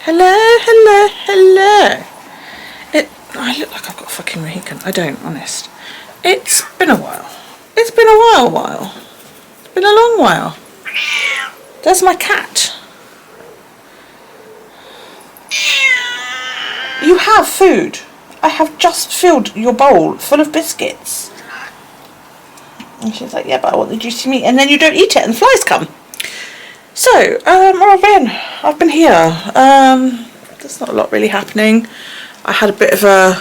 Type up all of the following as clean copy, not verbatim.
Hello, hello, hello. I look like I've got a fucking Mohican. I don't, honest. It's been a while. It's been a while. It's been a long while. There's my cat. You have food. I have just filled your bowl full of biscuits. And she's like, yeah, but I want the juicy meat. And then you don't eat it and the flies come. So, where I've been here. There's not a lot really happening. I had a bit of a...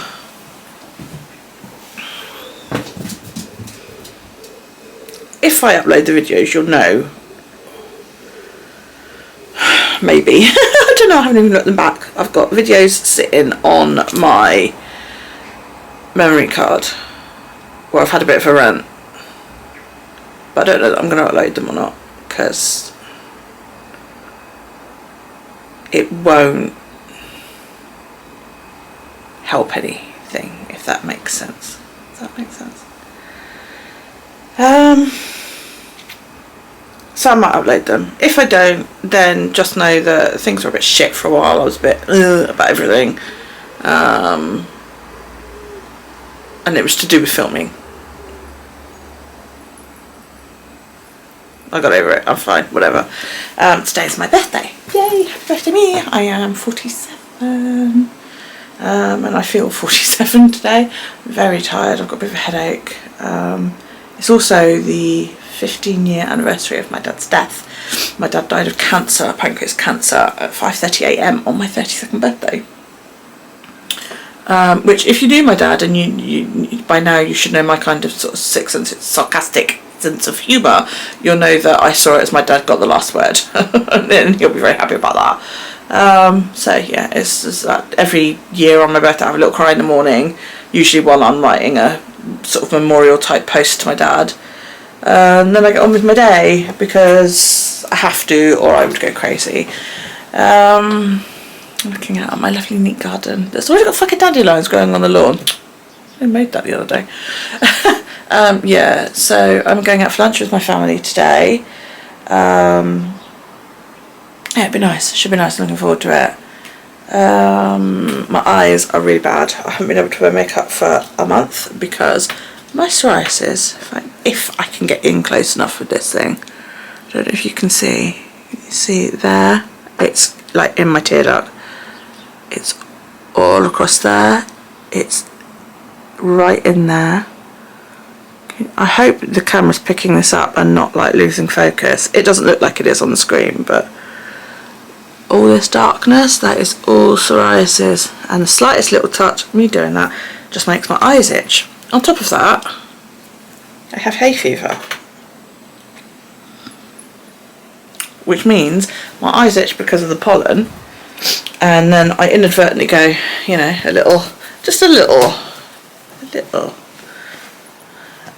If I upload the videos, you'll know. Maybe. I don't know, I haven't even looked them back. I've got videos sitting on my memory card where I've had a bit of a rant. But I don't know that I'm going to upload them or not, because it won't help anything, if that makes sense. Does that make sense? So I might upload them. If I don't, then just know that things were a bit shit for a while. I was a bit about everything. And it was to do with filming. I got over it. I'm fine. Whatever. Today's my birthday. Yay! Happy birthday me! I am 47. And I feel 47 today. I'm very tired. I've got a bit of a headache. It's also the 15-year anniversary of my dad's death. My dad died of cancer, pancreas cancer, at 5:30 AM on my 32nd birthday. Which, if you knew my dad, and you by now you should know my kind of sort of sick sense, sarcastic sense of humour, you'll know that I saw it as my dad got the last word. And he'll be very happy about that. So yeah, it's that every year on my birthday I have a little cry in the morning, usually while I'm writing a sort of memorial type post to my dad. And then I get on with my day because I have to, or I would go crazy. Looking out at my lovely neat garden. There's already got fucking dandelions growing on the lawn. I made that the other day. Yeah, so I'm going out for lunch with my family today. Yeah, it'd be nice. Should be nice. Looking forward to it. My eyes are really bad. I haven't been able to wear makeup for a month because my psoriasis, if I can get in close enough with this thing, I don't know if you can see. You see there? It's like in my tear duct. It's all across there. It's right in there. I hope the camera's picking this up and not like losing focus. It doesn't look like it is on the screen, but all this darkness, that is all psoriasis, and the slightest little touch of me doing that just makes my eyes itch. On top of that, I have hay fever, which means my eyes itch because of the pollen, and then I inadvertently go, you know, just a little,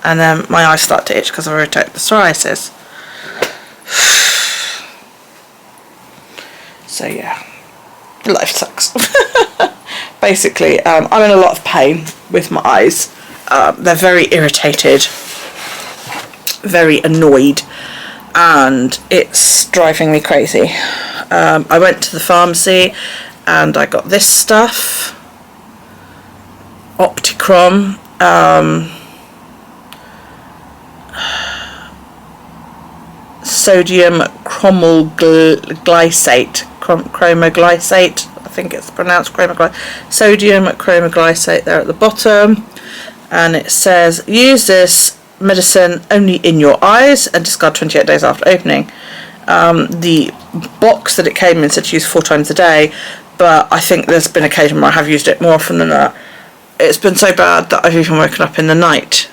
and then my eyes start to itch because I've already taken the psoriasis. So yeah, life sucks. Basically, I'm in a lot of pain with my eyes. They're very irritated, very annoyed, and it's driving me crazy. I went to the pharmacy and I got this stuff, Opticrom, sodium chromoglycate, I think it's pronounced sodium chromoglycate there at the bottom, and it says use this medicine only in your eyes and discard 28 days after opening. The box that it came in said to use 4 times a day, but I think there's been occasion where I have used it more often than that. It's been so bad that I've even woken up in the night.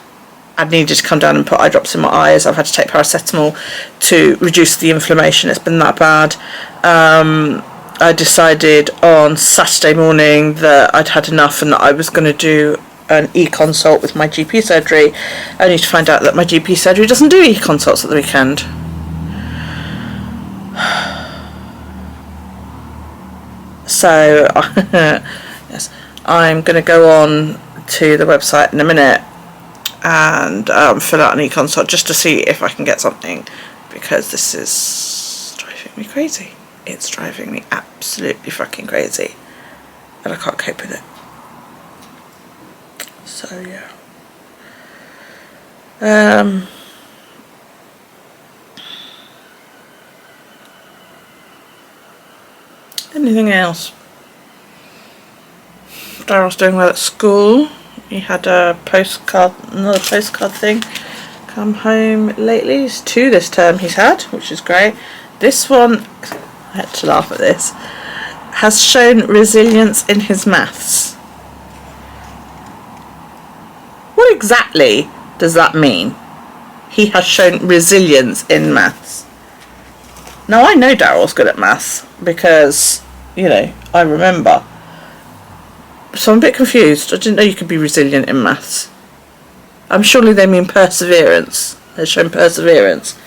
I needed to come down and put eye drops in my eyes. I've had to take paracetamol to reduce the inflammation. It's been that bad. I decided on Saturday morning that I'd had enough and that I was going to do an e-consult with my GP surgery, only to find out that my GP surgery doesn't do e-consults at the weekend. So, yes, I'm going to go on to the website in a minute and fill out an e-consult just to see if I can get something, because this is driving me crazy. It's driving me absolutely fucking crazy, and I can't cope with it. So yeah. Anything else? Daryl's doing well at school. He had another postcard thing come home lately. It's 2 this term he's had, which is great. This one, I had to laugh at this, has shown resilience in his maths. What exactly does that mean? He has shown resilience in maths. Now, I know Daryl's good at maths because, you know, I remember. So I'm a bit confused. I didn't know you could be resilient in maths. Surely they mean perseverance. They've shown perseverance.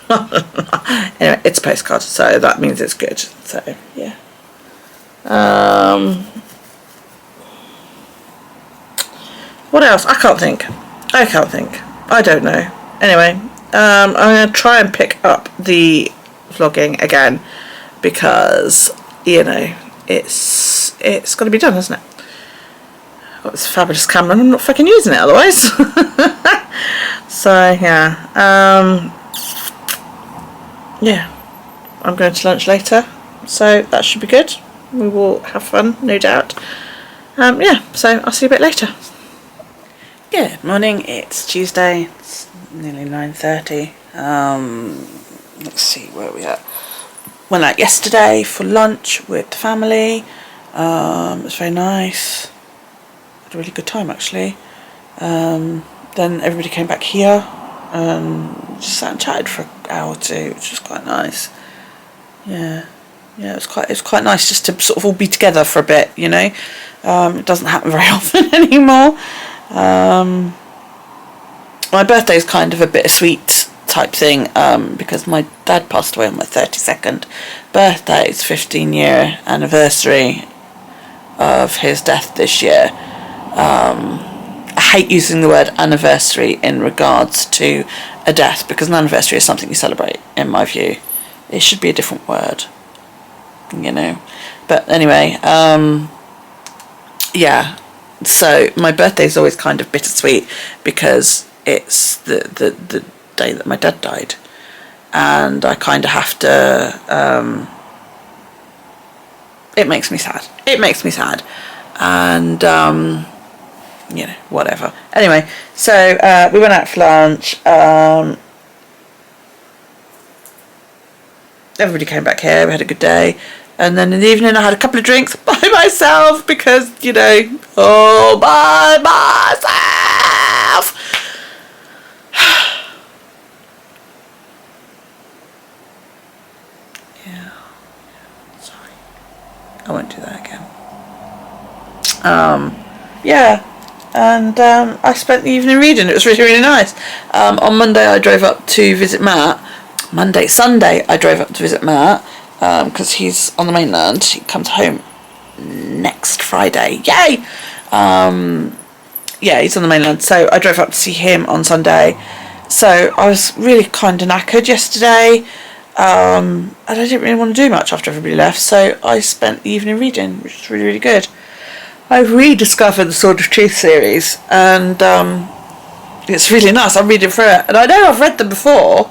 Anyway, it's a postcard, so that means it's good. So, yeah. What else? I can't think. I don't know. Anyway, I'm going to try and pick up the vlogging again because, you know, it's got to be done, hasn't it? I've got this fabulous camera and I'm not fucking using it otherwise. So, yeah. Yeah. I'm going to lunch later, so that should be good. We will have fun, no doubt. Yeah, so I'll see you a bit later. Good morning, it's Tuesday, it's nearly 9:30. Let's see where we are. Went out yesterday for lunch with the family. It was very nice. Had a really good time actually. Then everybody came back here and just sat and chatted for an hour or two, which was quite nice. Yeah, it was quite nice just to sort of all be together for a bit, you know. It doesn't happen very often anymore. My birthday's kind of a bittersweet type thing, because my dad passed away on my 32nd birthday. It's 15-year anniversary of his death this year. I hate using the word anniversary in regards to a death, because an anniversary is something you celebrate, in my view. It should be a different word, you know. But anyway, yeah. So my birthday is always kind of bittersweet because it's the day that my dad died, and I kind of have to. It makes me sad, and you know, whatever. Anyway, so we went out for lunch. Everybody came back here. We had a good day. And then in the evening I had a couple of drinks by myself because, you know, all by myself. Yeah. Sorry. I won't do that again. Yeah. And I spent the evening reading. It was really, really nice. On Monday I drove up to visit Matt. Sunday I drove up to visit Matt. Because he's on the mainland. He comes home next Friday. Yay! Yeah, he's on the mainland. So I drove up to see him on Sunday. So I was really kind of knackered yesterday. And I didn't really want to do much after everybody left. So I spent the evening reading, which was really, really good. I've rediscovered the Sword of Truth series. And it's really nice. I'm reading through it. And I know I've read them before.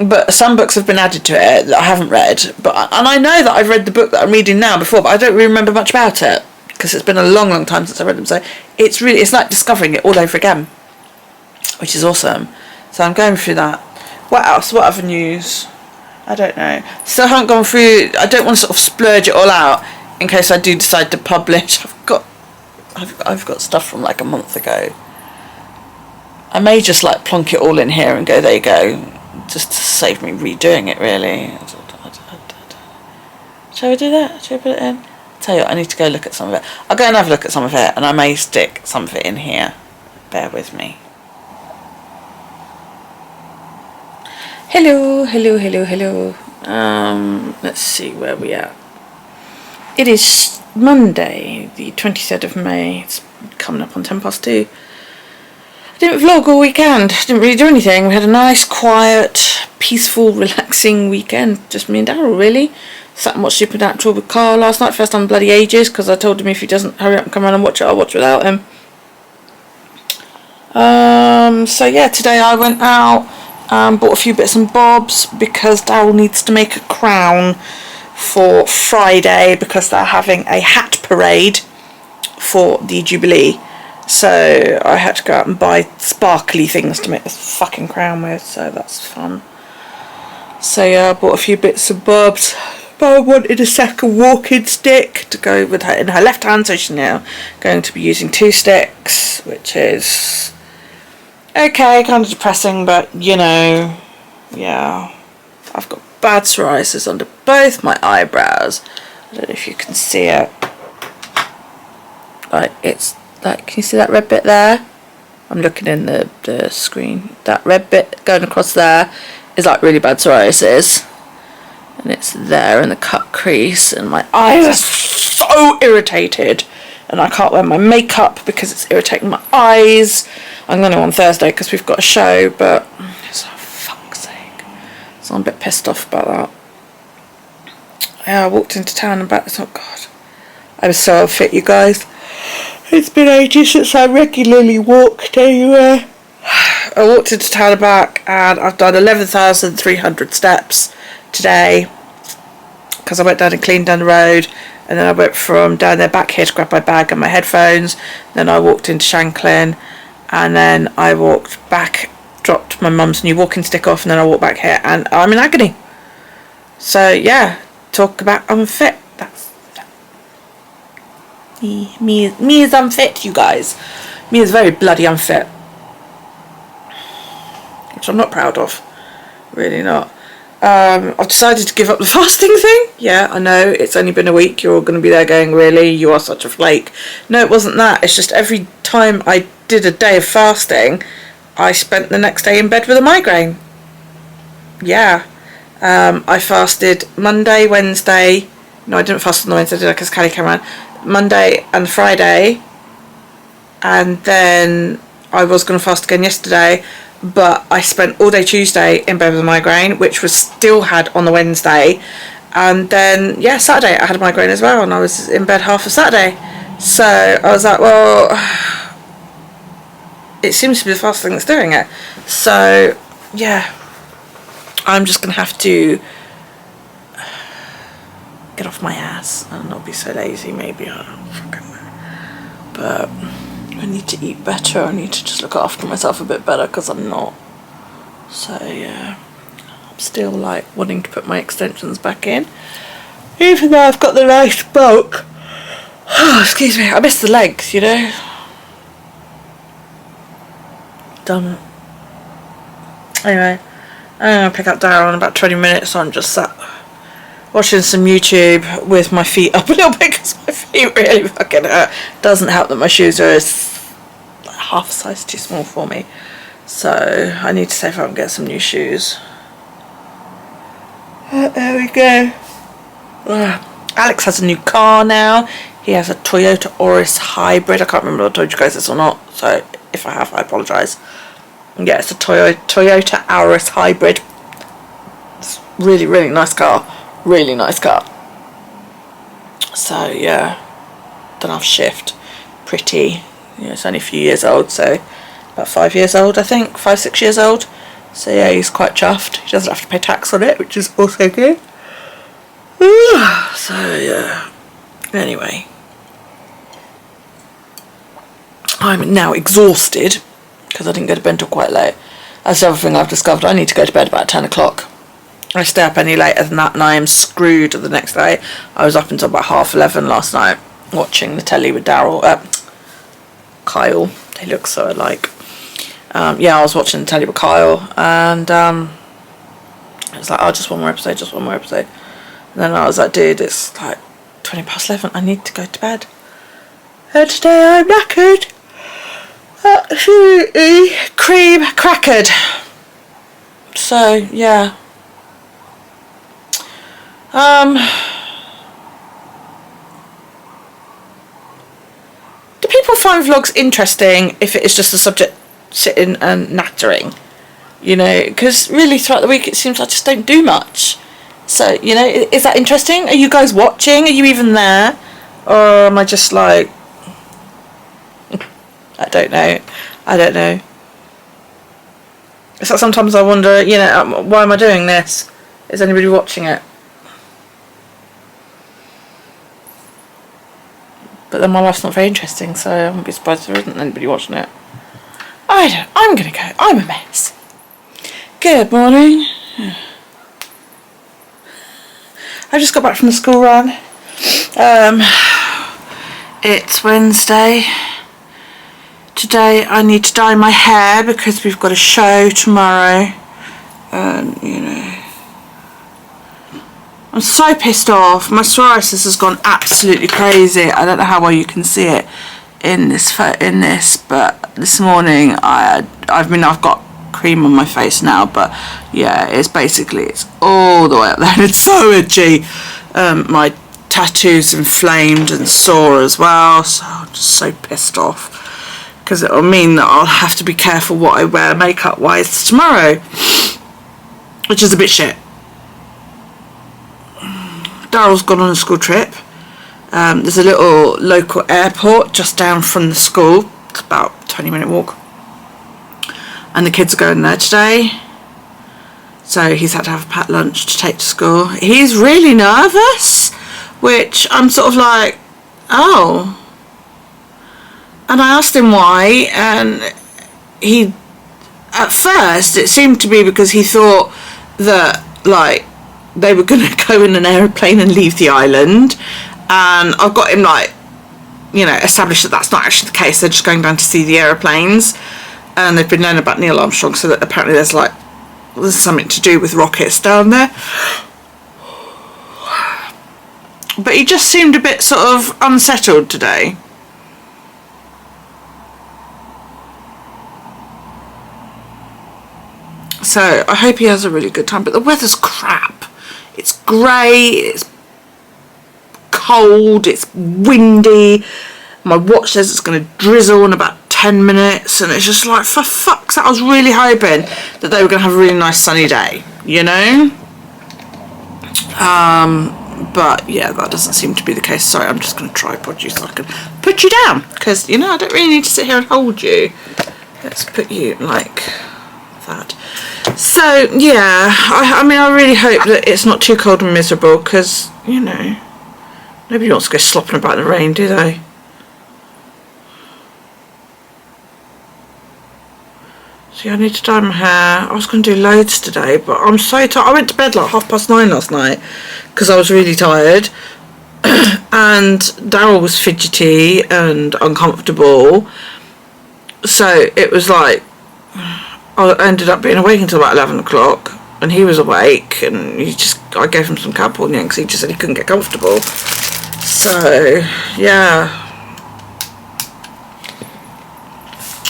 But some books have been added to it that I haven't read. And I know that I've read the book that I'm reading now before, but I don't really remember much about it because it's been a long, long time since I read them. So it's like discovering it all over again, which is awesome. So I'm going through that. What else? What other news? I don't know. Still haven't gone through. I don't want to sort of splurge it all out in case I do decide to publish. I've got stuff from like a month ago. I may just like plonk it all in here and go, there you go. Just to save me redoing it, really. Shall we do that? Shall we put it in? Tell you what, I need to go look at some of it. I'll go and have a look at some of it, and I may stick some of it in here. Bear with me. Hello. Let's see where we are. It is Monday, the 23rd of May. It's coming up on 2:10. didn't vlog all weekend. Didn't really do anything. We had a nice, quiet, peaceful, relaxing weekend. Just me and Daryl, really. Sat and watched Supernatural with Carl last night. First time in bloody ages, because I told him if he doesn't hurry up and come around and watch it, I'll watch without him. So yeah, today I went out and bought a few bits and bobs because Daryl needs to make a crown for Friday because they're having a hat parade for the Jubilee. So I had to go out and buy sparkly things to make this fucking crown with, so that's fun. So yeah, I bought a few bits and bobs. But I wanted a second walking stick to go with her in her left hand, so she's now going to be using 2 sticks, which is okay, kind of depressing, but you know, yeah. I've got bad psoriasis under both my eyebrows. I don't know if you can see it. Like, it's like, can you see that red bit there? I'm looking in the screen. That red bit going across there is like really bad psoriasis. And it's there in the cut crease, and my eyes are so irritated, and I can't wear my makeup because it's irritating my eyes. I'm going to on Thursday because we've got a show, but it's for fuck's sake. So I'm a bit pissed off about that. Yeah, I walked into town and back. Oh god, I was so unfit, you guys. It's been ages since I regularly walked anywhere. I walked into town and back, and I've done 11,300 steps today because I went down and cleaned down the road, and then I went from down there back here to grab my bag and my headphones. Then I walked into Shanklin, and then I walked back, dropped my mum's new walking stick off, and then I walked back here, and I'm in agony. So yeah, talk about unfit. That's me is unfit, you guys. Me is very bloody unfit, which I'm not proud of, really not. I've decided to give up the fasting thing. Yeah, I know, it's only been a week. You're all going to be there going, really? You are such a flake. No, it wasn't that. It's just every time I did a day of fasting, I spent the next day in bed with a migraine. Yeah. I fasted Monday, Wednesday. No, I didn't fast on the Wednesday, did I? Because Callie came around. Monday and Friday. And then I was going to fast again yesterday. But I spent all day Tuesday in bed with a migraine, which was still had on the Wednesday. And then, yeah, Saturday I had a migraine as well, and I was in bed half of Saturday. So I was like, well, it seems to be the fasting that's doing it. So, yeah, I'm just going to have to get off my ass and not be so lazy, maybe. I don't fucking know. But I need to eat better. I need to just look after myself a bit better because I'm not. So yeah, I'm still like wanting to put my extensions back in, even though I've got the nice bulk. Oh, excuse me, I miss the legs, you know. Damn it. Anyway, I'm gonna pick up Dara in about 20 minutes. So I'm just sat watching some YouTube with my feet up a little bit because my feet really fucking hurt. Doesn't help that my shoes are half a size too small for me, so I need to see if I can get some new shoes. There we go. Alex has a new car now. He has a Toyota Auris hybrid. I can't remember if I told you guys this or not, so if I have, I apologise. Yeah, it's a Toyota Auris hybrid. It's really, really nice car. Really nice car. So yeah, don't have shift. Pretty. Yeah, it's only a few years old, so about 5 years old, I think. 5-6 years old. So yeah, he's quite chuffed. He doesn't have to pay tax on it, which is also good. So yeah. Anyway, I'm now exhausted because I didn't go to bed until quite late. That's the other thing I've discovered. I need to go to bed about 10 o'clock. I stay up any later than that and I am screwed the next day. I was up until about 11:30 last night watching the telly with Kyle. They look so alike. Yeah, I was watching the telly with Kyle, and it was like, oh, just one more episode. And then I was like, dude, it's like 11:20. I need to go to bed. And today I'm knackered. Absolutely cream crackered. So yeah. Do people find vlogs interesting if it is just a subject sitting and nattering, you know, because really throughout the week it seems I just don't do much. So, you know, is that interesting? Are you guys watching? Are you even there? Or am I just like, I don't know. It's like sometimes I wonder, you know, why am I doing this? Is anybody watching it? But then my life's not very interesting, so I wouldn't be surprised if there isn't anybody watching it. I'm gonna go. I'm a mess. Good morning. I just got back from the school run. It's Wednesday. Today I need to dye my hair because we've got a show tomorrow. And, you know, I'm so pissed off. My psoriasis has gone absolutely crazy. I don't know how well you can see it in this, but this morning I've got cream on my face now, but yeah, it's all the way up there and it's so itchy. My tattoo's inflamed and sore as well, so I'm just so pissed off because it'll mean that I'll have to be careful what I wear makeup wise tomorrow, which is a bit shit. Daryl's gone on a school trip. There's a little local airport just down from the school. It's about a 20-minute walk. And the kids are going there today. So he's had to have a packed lunch to take to school. He's really nervous, which I'm sort of like, oh. And I asked him why, and at first it seemed to be because he thought that, like, they were going to go in an aeroplane and leave the island, and I've got him, like, you know, established that that's not actually the case. They're just going down to see the aeroplanes, and they've been learning about Neil Armstrong, so that apparently there's something to do with rockets down there. But he just seemed a bit sort of unsettled today. So I hope he has a really good time, but the weather's crap. It's grey, it's cold, it's windy. My watch says it's going to drizzle in about 10 minutes, and it's just like, for fuck's sake, I was really hoping that they were going to have a really nice sunny day, you know? But yeah, that doesn't seem to be the case. Sorry, I'm just going to tripod you so I can put you down, because, you know, I don't really need to sit here and hold you. Let's put you like that. So yeah, I mean, I really hope that it's not too cold and miserable, because, you know, nobody wants to go slopping about in the rain, do they? See, I need to dye my hair. I was going to do loads today, but I'm so tired. I went to bed like 9:30 last night because I was really tired. And Daryl was fidgety and uncomfortable. So it was like, I ended up being awake until about 11 o'clock, and he was awake, and I gave him some California because he just said he couldn't get comfortable. So yeah,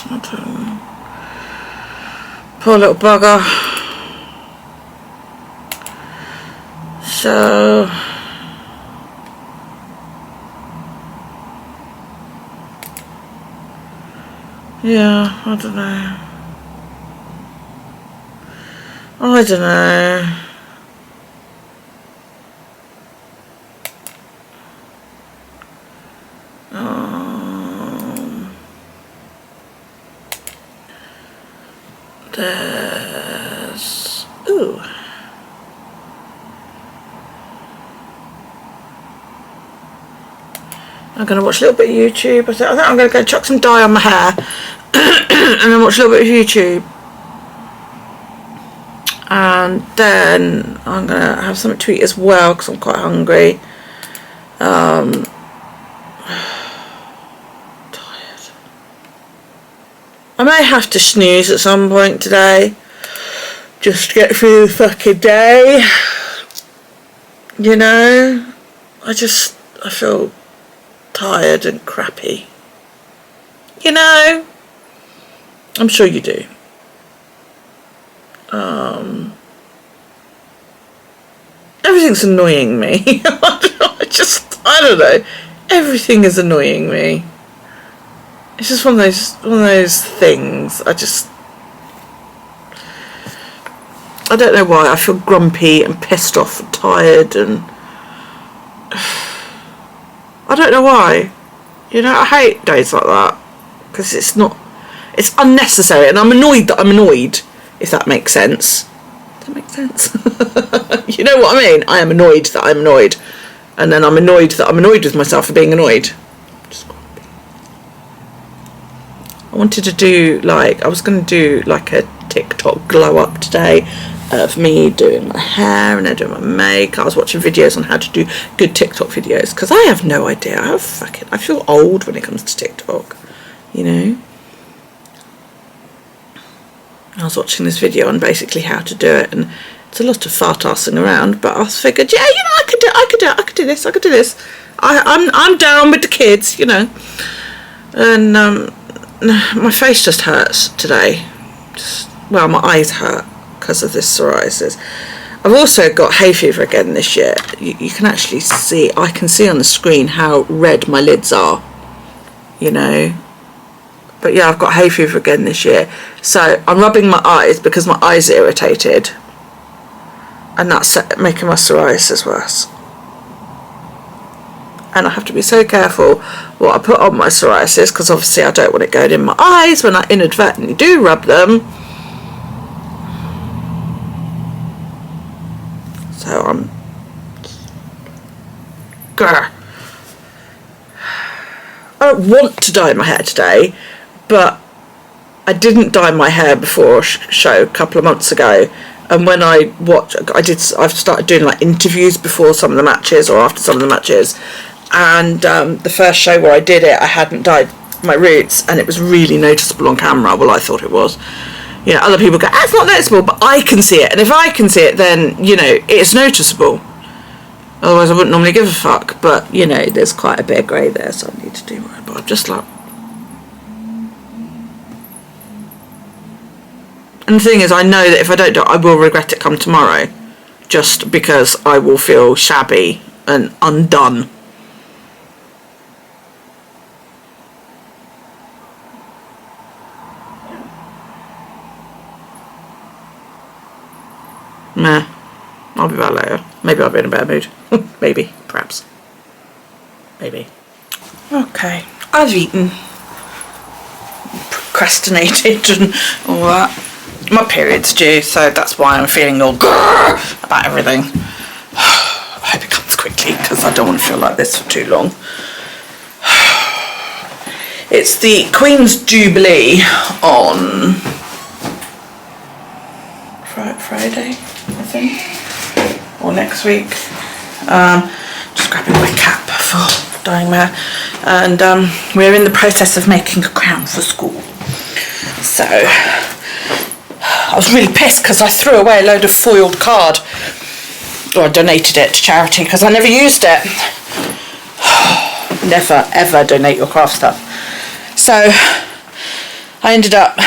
I don't know. Poor little bugger. So yeah, I don't know. I don't know. There's... Ooh. I'm going to watch a little bit of YouTube. I think I'm going to go chuck some dye on my hair and then watch a little bit of YouTube. And then I'm going to have something to eat as well because I'm quite hungry. Tired. I may have to snooze at some point today just to get through the fucking day. You know, I feel tired and crappy. You know, I'm sure you do. Everything's annoying me. I don't know. Everything is annoying me. It's just one of those things. I don't know why I feel grumpy and pissed off and tired, and I don't know why. You know, I hate days like that because it's unnecessary, and I'm annoyed that I'm annoyed, if that makes sense. Does that make sense? You know what I mean? I am annoyed that I'm annoyed, and then I'm annoyed that I'm annoyed with myself for being annoyed. I wanted to do I was going to do like a TikTok glow up today of me doing my hair and then doing my makeup. I was watching videos on how to do good TikTok videos because I have no idea. I feel old when it comes to TikTok, you know. I was watching this video on basically how to do it, and it's a lot of fart-arsing around, but I figured, yeah, you know, I could do this. I'm down with the kids, you know. And my face just hurts today. Well, my eyes hurt because of this psoriasis. I've also got hay fever again this year. You can actually see, I can see on the screen how red my lids are, you know. But yeah, I've got hay fever again this year. So I'm rubbing my eyes because my eyes are irritated, and that's making my psoriasis worse. And I have to be so careful what I put on my psoriasis, because obviously I don't want it going in my eyes when I inadvertently do rub them. So I'm... Grr. I don't want to dye my hair today, but I didn't dye my hair before a show a couple of months ago. And when I've started doing like interviews before some of the matches or after some of the matches. And the first show where I did it, I hadn't dyed my roots, and it was really noticeable on camera. Well, I thought it was. You know, other people go, it's not noticeable, but I can see it. And if I can see it, then, you know, it's noticeable. Otherwise, I wouldn't normally give a fuck. But, you know, there's quite a bit of grey there, so I need to do more. But I'm just like... And the thing is, I know that if I don't do it, I will regret it come tomorrow. Just because I will feel shabby and undone. Nah, I'll be back later. Maybe I'll be in a better mood. Maybe, perhaps. Maybe. Okay, I've eaten. Procrastinated and all that. My period's due, so that's why I'm feeling all grrr about everything. I hope it comes quickly, because I don't want to feel like this for too long. It's the Queen's Jubilee on Friday, I think, or next week. Just grabbing my cap for dyeing my hair, and we're in the process of making a crown for school. So I was really pissed because I threw away a load of foiled card, or I donated it to charity because I never used it. Never ever donate your craft stuff. So I ended up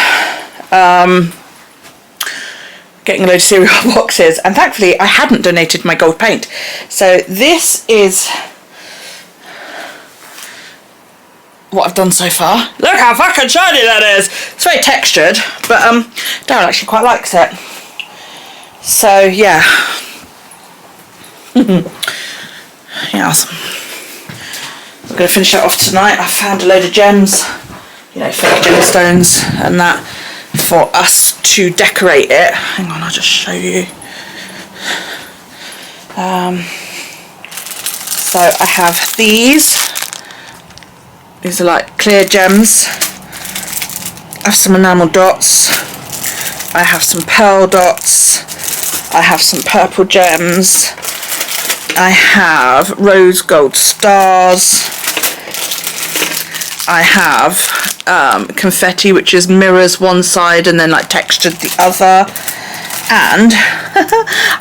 getting a load of cereal boxes, and thankfully I hadn't donated my gold paint. So this is what I've done so far. Look how fucking shiny that is! It's very textured, but Darren actually quite likes it. So yeah. Yeah, awesome. We're going to finish it off tonight. I found a load of gems, you know, fake gemstones and that, for us to decorate it. Hang on, I'll just show you. So I have these. These are like clear gems. I have some enamel dots. I have some pearl dots. I have some purple gems. I have rose gold stars. I have confetti, which is mirrors one side and then like textured the other. And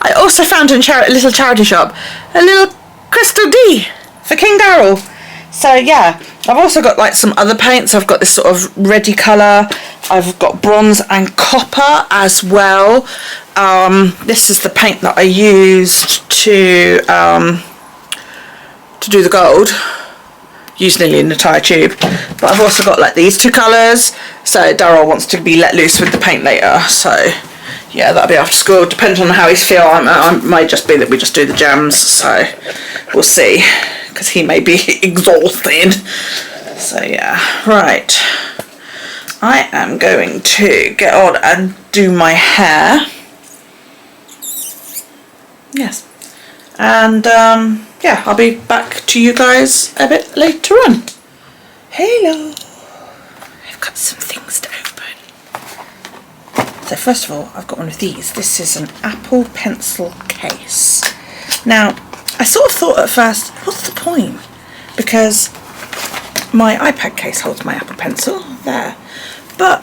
I also found in a little charity shop a little crystal D for King Daryl. So yeah, I've also got like some other paints. I've got this sort of reddy colour. I've got bronze and copper as well. This is the paint that I used to do the gold. used nearly an entire tube. But I've also got like these 2 colours, so Daryl wants to be let loose with the paint later, so yeah, that'll be after school, depending on how he's feeling. It might just be that we just do the jams, so we'll see, because he may be exhausted. So yeah, right, I am going to get on and do my hair. Yes, and yeah, I'll be back to you guys a bit later on. Hello, I've got some things to open. So first of all, I've got one of these. This is an Apple Pencil case. Now, I sort of thought at first, what's the point? Because my iPad case holds my Apple Pencil there, but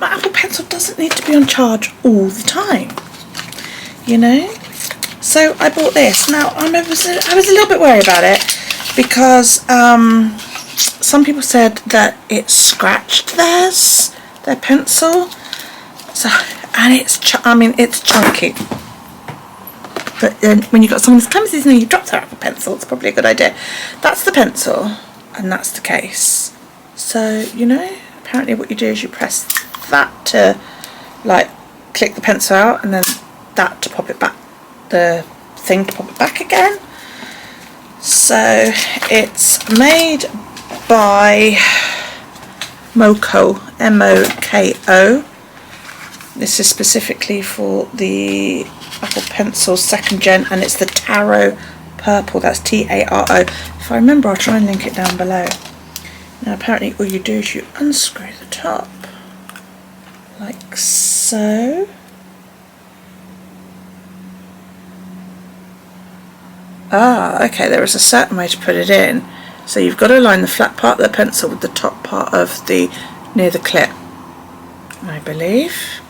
my Apple Pencil doesn't need to be on charge all the time, you know? So I bought this. Now, I was a little bit worried about it because some people said that it scratched their pencil. So, and it's chunky. But then when you've got someone who's clumsy and you drop their Apple Pencil, it's probably a good idea. That's the pencil, and that's the case. So, you know, apparently what you do is you press that to, like, click the pencil out, and then that to pop it back, the thing to pop it back again. So, it's made by Moko, M-O-K-O. This is specifically for the Apple Pencil 2nd Gen, and it's the Taro Purple. That's T-A-R-O. If I remember, I'll try and link it down below. Now, apparently, all you do is you unscrew the top, like so. Ah, okay, there is a certain way to put it in. So you've got to align the flat part of the pencil with the top part of the, near the clip, I believe.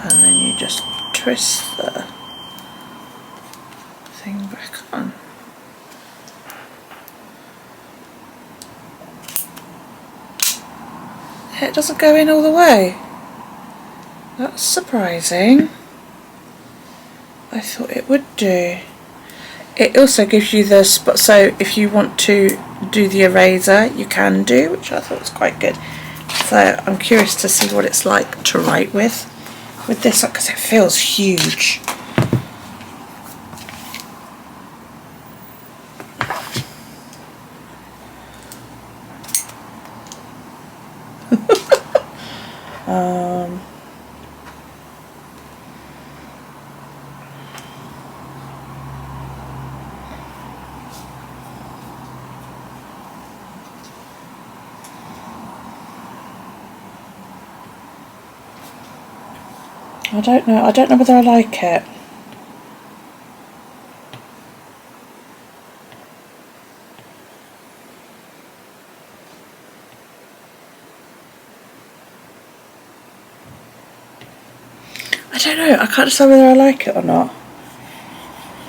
And then you just twist the thing back on. It doesn't go in all the way. That's surprising. I thought it would do. It also gives you the spot, so if you want to do the eraser, you can do, which I thought was quite good. So I'm curious to see what it's like to write with this, because it feels huge. I don't know whether I like it. I don't know, I can't decide whether I like it or not.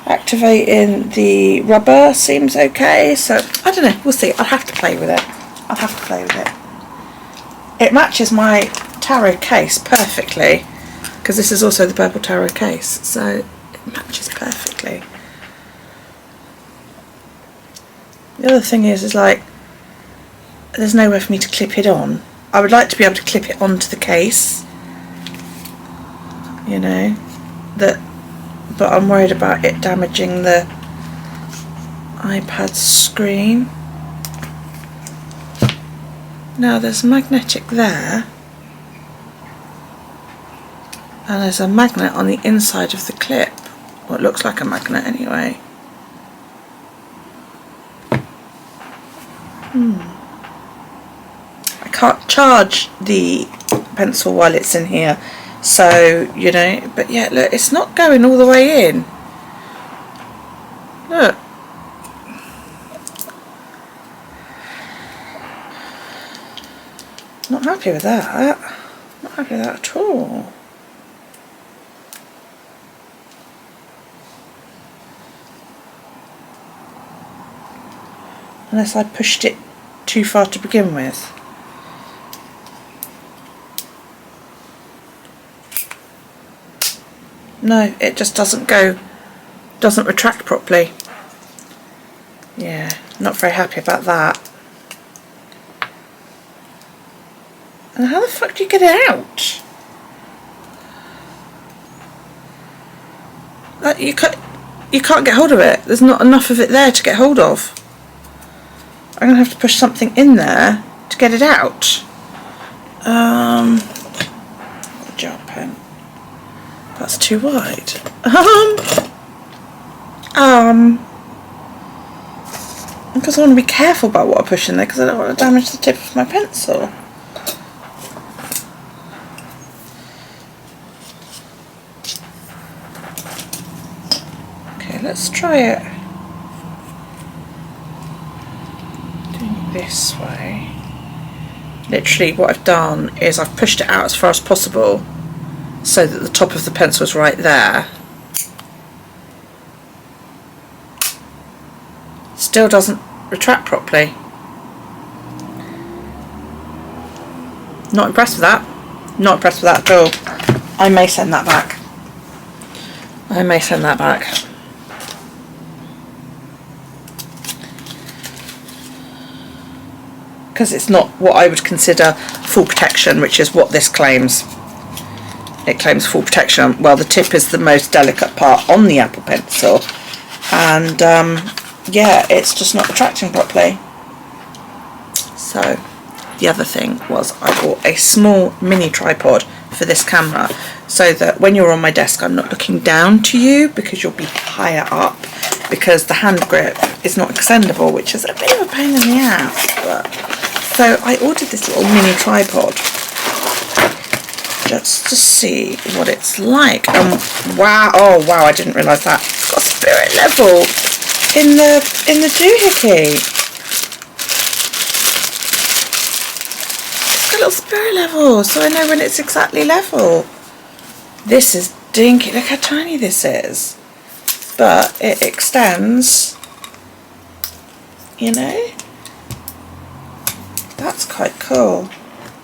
Activating the rubber seems okay, so I don't know, we'll see. I'll have to play with it. It matches my tarot case perfectly, because this is also the purple tarot case, so it matches perfectly. The other thing is like, there's nowhere for me to clip it on. I would like to be able to clip it onto the case, you know, but I'm worried about it damaging the iPad screen. Now there's a magnetic there, and there's a magnet on the inside of the clip. Well, it looks like a magnet anyway. I can't charge the pencil while it's in here, so, you know, but yeah, look, it's not going all the way in. Look. Not happy with that. Not happy with that at all. Unless I pushed it too far to begin with. no, it just doesn't retract properly. Yeah, not very happy about that. And how the fuck do you get it out? Like, you can't get hold of it. There's not enough of it there to get hold of. I'm gonna have to push something in there to get it out. Gel pen. That's too wide. Because I want to be careful about what I push in there, because I don't want to damage the tip of my pencil. Okay, let's try it. Doing it this way. Literally what I've done is I've pushed it out as far as possible so that the top of the pencil is right there. Still doesn't retract properly. Not impressed with that. Not impressed with that at all. I may send that back. I may send that back. Because it's not what I would consider full protection, which is what this claims. It claims full protection. Well, the tip is the most delicate part on the Apple Pencil, and yeah, it's just not retracting properly. So the other thing was I bought a small mini tripod for this camera, so that when you're on my desk I'm not looking down to you, because you'll be higher up, because the hand grip is not extendable, which is a bit of a pain in the ass. So I ordered this little mini tripod just to see what it's like. Wow, oh wow, I didn't realise that. It's got a spirit level in the doohickey. It's got a little spirit level, so I know when it's exactly level. This is dinky, look how tiny this is. But it extends, you know. That's quite cool.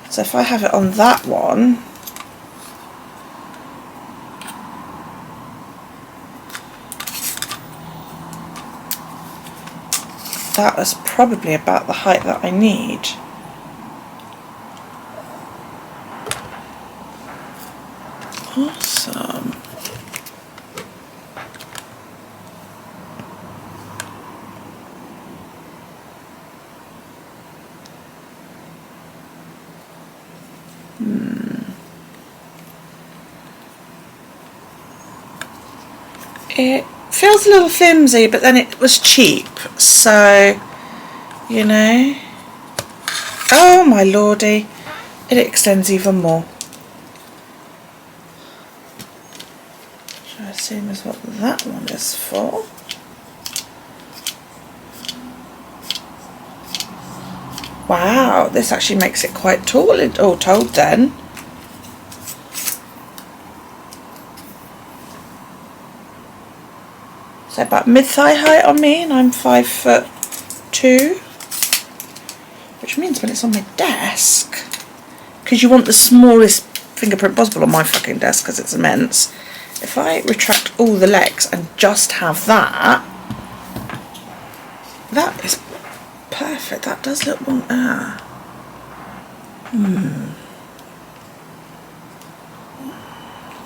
So if I have it on that one, that is probably about the height that I need. Awesome. It feels a little flimsy, but then it was cheap, so, you know. Oh my lordy, it extends even more. Which I assume is what that one is for. Wow, this actually makes it quite tall, all told then. So about mid-thigh height on me, and I'm 5'2", which means when it's on my desk, because you want the smallest fingerprint possible on my fucking desk because it's immense. If I retract all the legs and just have that, that is perfect. That does look more.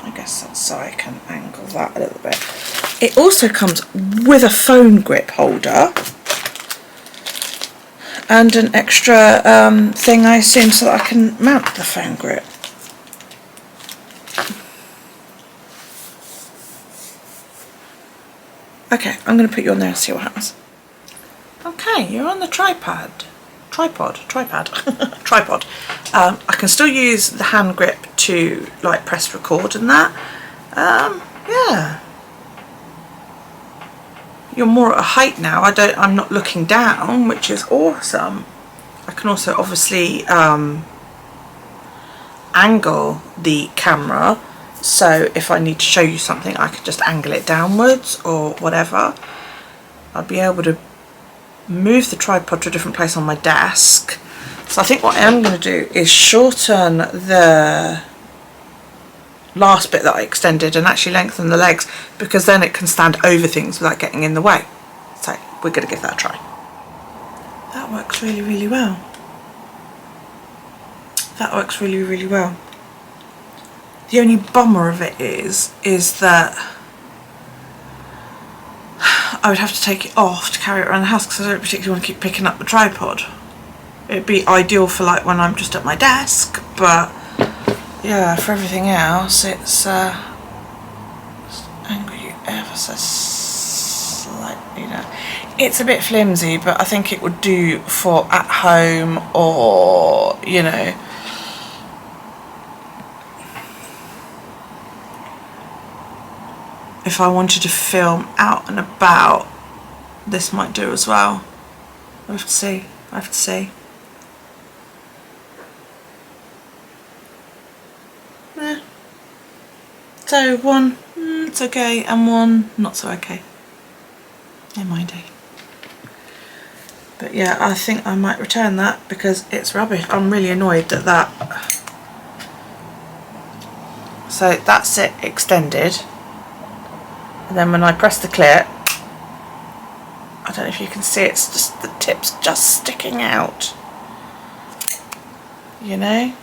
I guess that's so I can angle that a little bit. It also comes with a phone grip holder and an extra thing, I assume, so that I can mount the phone grip. Okay, I'm going to put you on there and see what happens. Okay, you're on the tripod. I can still use the hand grip to like press record and that. Yeah. You're more at a height now. I'm not looking down, which is awesome. I can also obviously angle the camera, so if I need to show you something I can just angle it downwards or whatever. I'll be able to move the tripod to a different place on my desk. So I think what I'm going to do is shorten the last bit that I extended and actually lengthen the legs, because then it can stand over things without getting in the way. So we're going to give that a try. That works really, really well. That works really, really well. The only bummer of it is that I would have to take it off to carry it around the house, because I don't particularly want to keep picking up the tripod. It'd be ideal for like when I'm just at my desk, but yeah, for everything else it's angle you ever so slightly down. It's a bit flimsy, but I think it would do for at home, or you know, if I wanted to film out and about, this might do as well. I have to see. I have to see. So one, it's okay, and one, not so okay. Never mind. But yeah, I think I might return that because it's rubbish. I'm really annoyed that so that's it extended, and then when I press the clip, I don't know if you can see, it's just the tip's just sticking out, you know.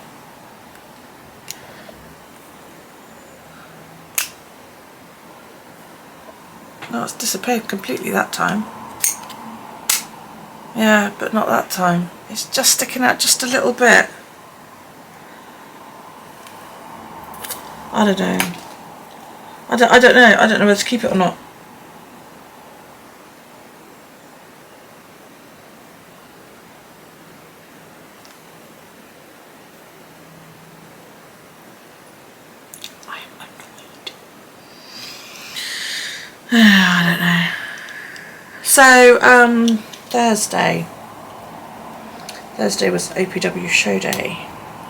No, it's disappeared completely that time. Yeah, but not that time. It's just sticking out just a little bit. I don't know. I don't know. I don't know whether to keep it or not. I don't know. So, Thursday was OPW show day,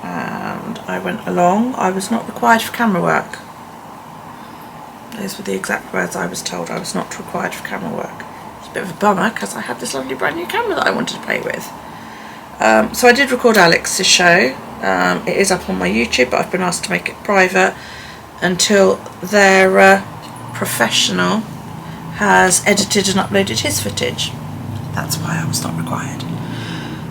and I went along. I was not required for camera work. Those were the exact words I was told. I was not required for camera work. It's a bit of a bummer because I had this lovely brand new camera that I wanted to play with. So I did record Alex's show. It is up on my YouTube, but I've been asked to make it private until their professional has edited and uploaded his footage. That's why I was not required.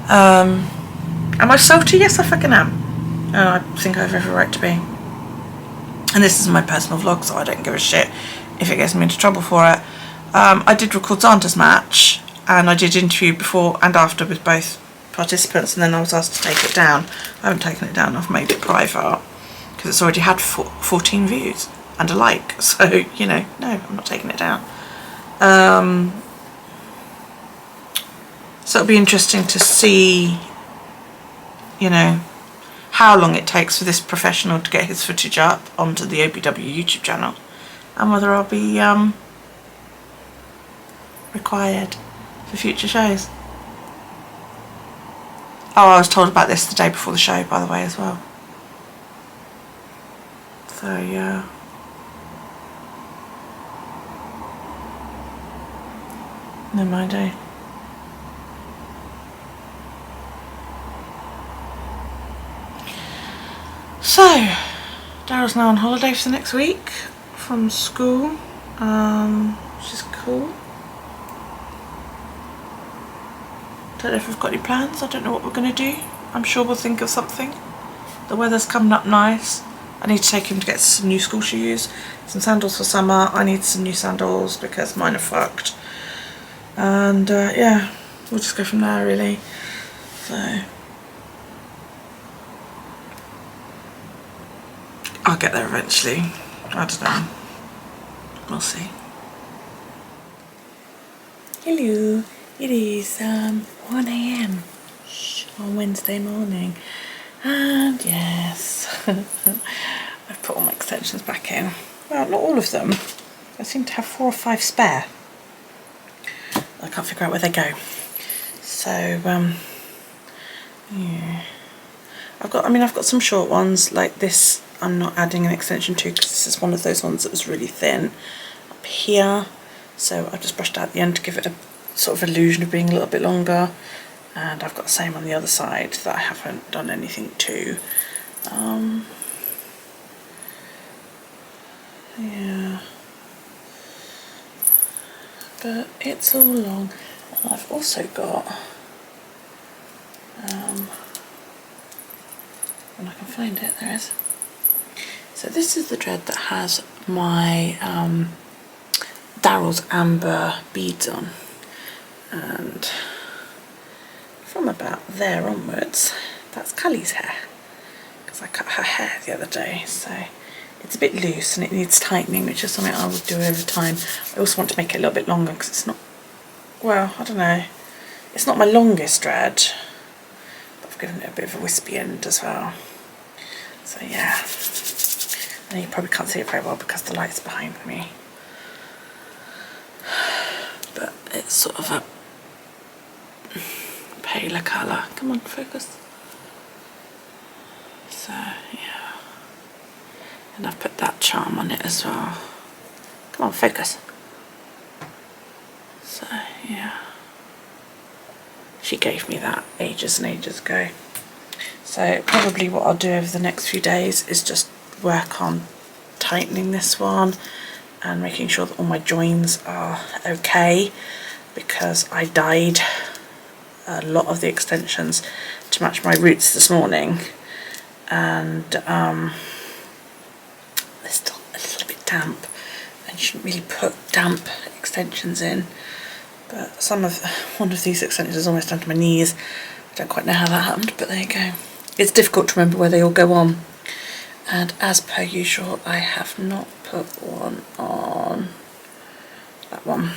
Am I salty? Yes, I fucking am. I think I have every right to be. And this is my personal vlog, so I don't give a shit if it gets me into trouble for it. I did record Xander's match, and I did interview before and after with both participants, and then I was asked to take it down. I haven't taken it down, I've made it private because it's already had 14 views and a like, so you know, no, I'm not taking it down. So it'll be interesting to see, you know, how long it takes for this professional to get his footage up onto the OPW YouTube channel, and whether I'll be required for future shows. Oh, I was told about this the day before the show, by the way, as well. So yeah. No mind, eh? So, Daryl's now on holiday for the next week from school, which is cool. Don't know if we've got any plans. I don't know what we're going to do. I'm sure we'll think of something. The weather's coming up nice. I need to take him to get some new school shoes, some sandals for summer. I need some new sandals because mine are fucked. And yeah, we'll just go from there really. So I'll get there eventually. I don't know. We'll see. Hello. It is 1 AM on Wednesday morning, and yes, I've put all my extensions back in. Well, not all of them. I seem to have 4 or 5 spare. I can't figure out where they go. So yeah, I've got some short ones like this. I'm not adding an extension to because this is one of those ones that was really thin up here. So I've just brushed out the end to give it a sort of illusion of being a little bit longer, and I've got the same on the other side that I haven't done anything to. Yeah. But it's all long. And I've also got, when I can find it, there is. So this is the thread that has my Daryl's amber beads on, and from about there onwards, that's Cullie's hair, because I cut her hair the other day, so it's a bit loose and it needs tightening, which is something I will do over time. I also want to make it a little bit longer because it's not, well, I don't know, it's not my longest thread, but I've given it a bit of a wispy end as well. So yeah, and you probably can't see it very well because the light's behind me, but it's sort of a paler colour. Come on, focus. So yeah, and I've put that charm on it as well. Come on, focus. So yeah, she gave me that ages and ages ago. So probably what I'll do over the next few days is just work on tightening this one and making sure that all my joins are okay, because I dyed a lot of the extensions to match my roots this morning, and they're still a little bit damp, and you shouldn't really put damp extensions in, but one of these extensions is almost down to my knees. I don't quite know how that happened, but there you go. It's difficult to remember where they all go on, and as per usual I have not put one on that one.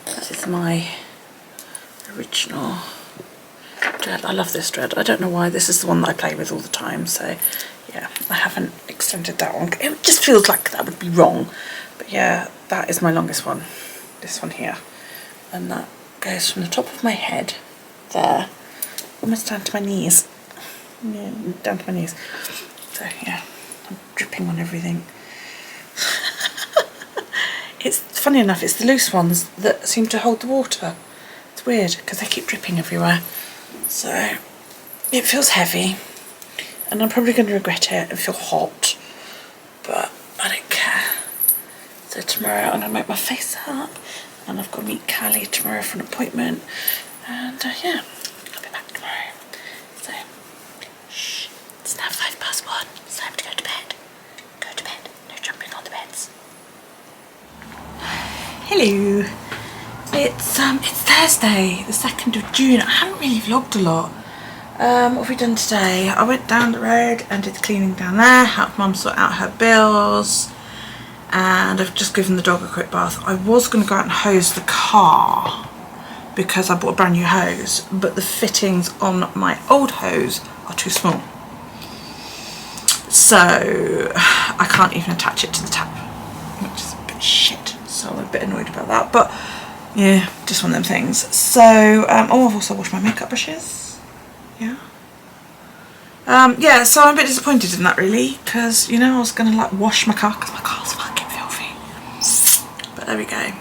That is my original thread. I love this thread. I don't know why, this is the one that I play with all the time, so yeah, I haven't extended that one. It just feels like that would be wrong, but yeah, that is my longest one, this one here, and that goes from the top of my head there almost down to my knees. Yeah, down to my knees. So yeah, I'm dripping on everything. It's funny enough, it's the loose ones that seem to hold the water. It's weird because they keep dripping everywhere. So it feels heavy, and I'm probably going to regret it and feel hot, but I don't care. So tomorrow I'm going to make my face up, and I've got to meet Callie tomorrow for an appointment, and yeah, I'll be back tomorrow. So shh, it's now 1:05. It's time to go to bed. Go to bed. No jumping on the beds. Hello. It's Thursday, the 2nd of June. I haven't really vlogged a lot. What have we done today? I went down the road and did the cleaning down there, helped Mum sort out her bills, and I've just given the dog a quick bath. I was going to go out and hose the car because I bought a brand new hose, but the fittings on my old hose are too small, so I can't even attach it to the tap, which is a bit shit, so I'm a bit annoyed about that, but yeah, just one of them things. So oh, I've also washed my makeup brushes. Yeah, yeah, so I'm a bit disappointed in that really, because you know I was going to like wash my car because my car's fucking filthy, but there we go.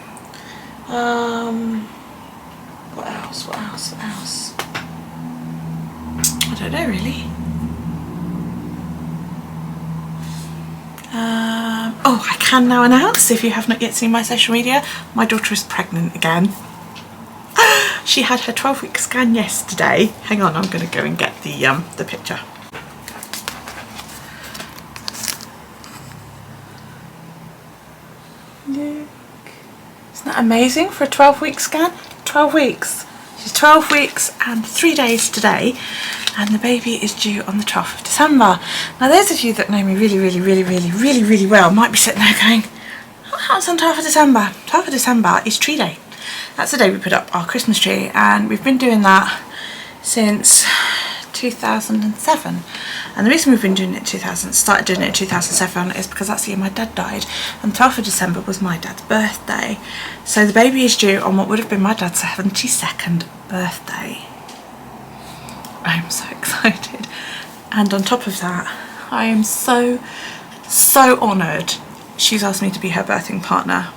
What else, what else, what else? I don't know really. Oh, I can now announce, if you have not yet seen my social media, my daughter is pregnant again. She had her 12-week scan yesterday. Hang on, I'm going to go and get the picture. Look. Isn't that amazing for a 12-week scan? 12 weeks. She's 12 weeks and 3 days today, and the baby is due on the 12th of December. Now those of you that know me really well might be sitting there going, what happens on 12th of December? 12th of December is tree day. That's the day we put up our Christmas tree, and we've been doing that since 2007. And the reason we've been doing it started doing it in 2007 is because that's the year my dad died, and 12th of December was my dad's birthday. So the baby is due on what would have been my dad's 72nd birthday. I'm so excited, and on top of that I am so honoured she's asked me to be her birthing partner,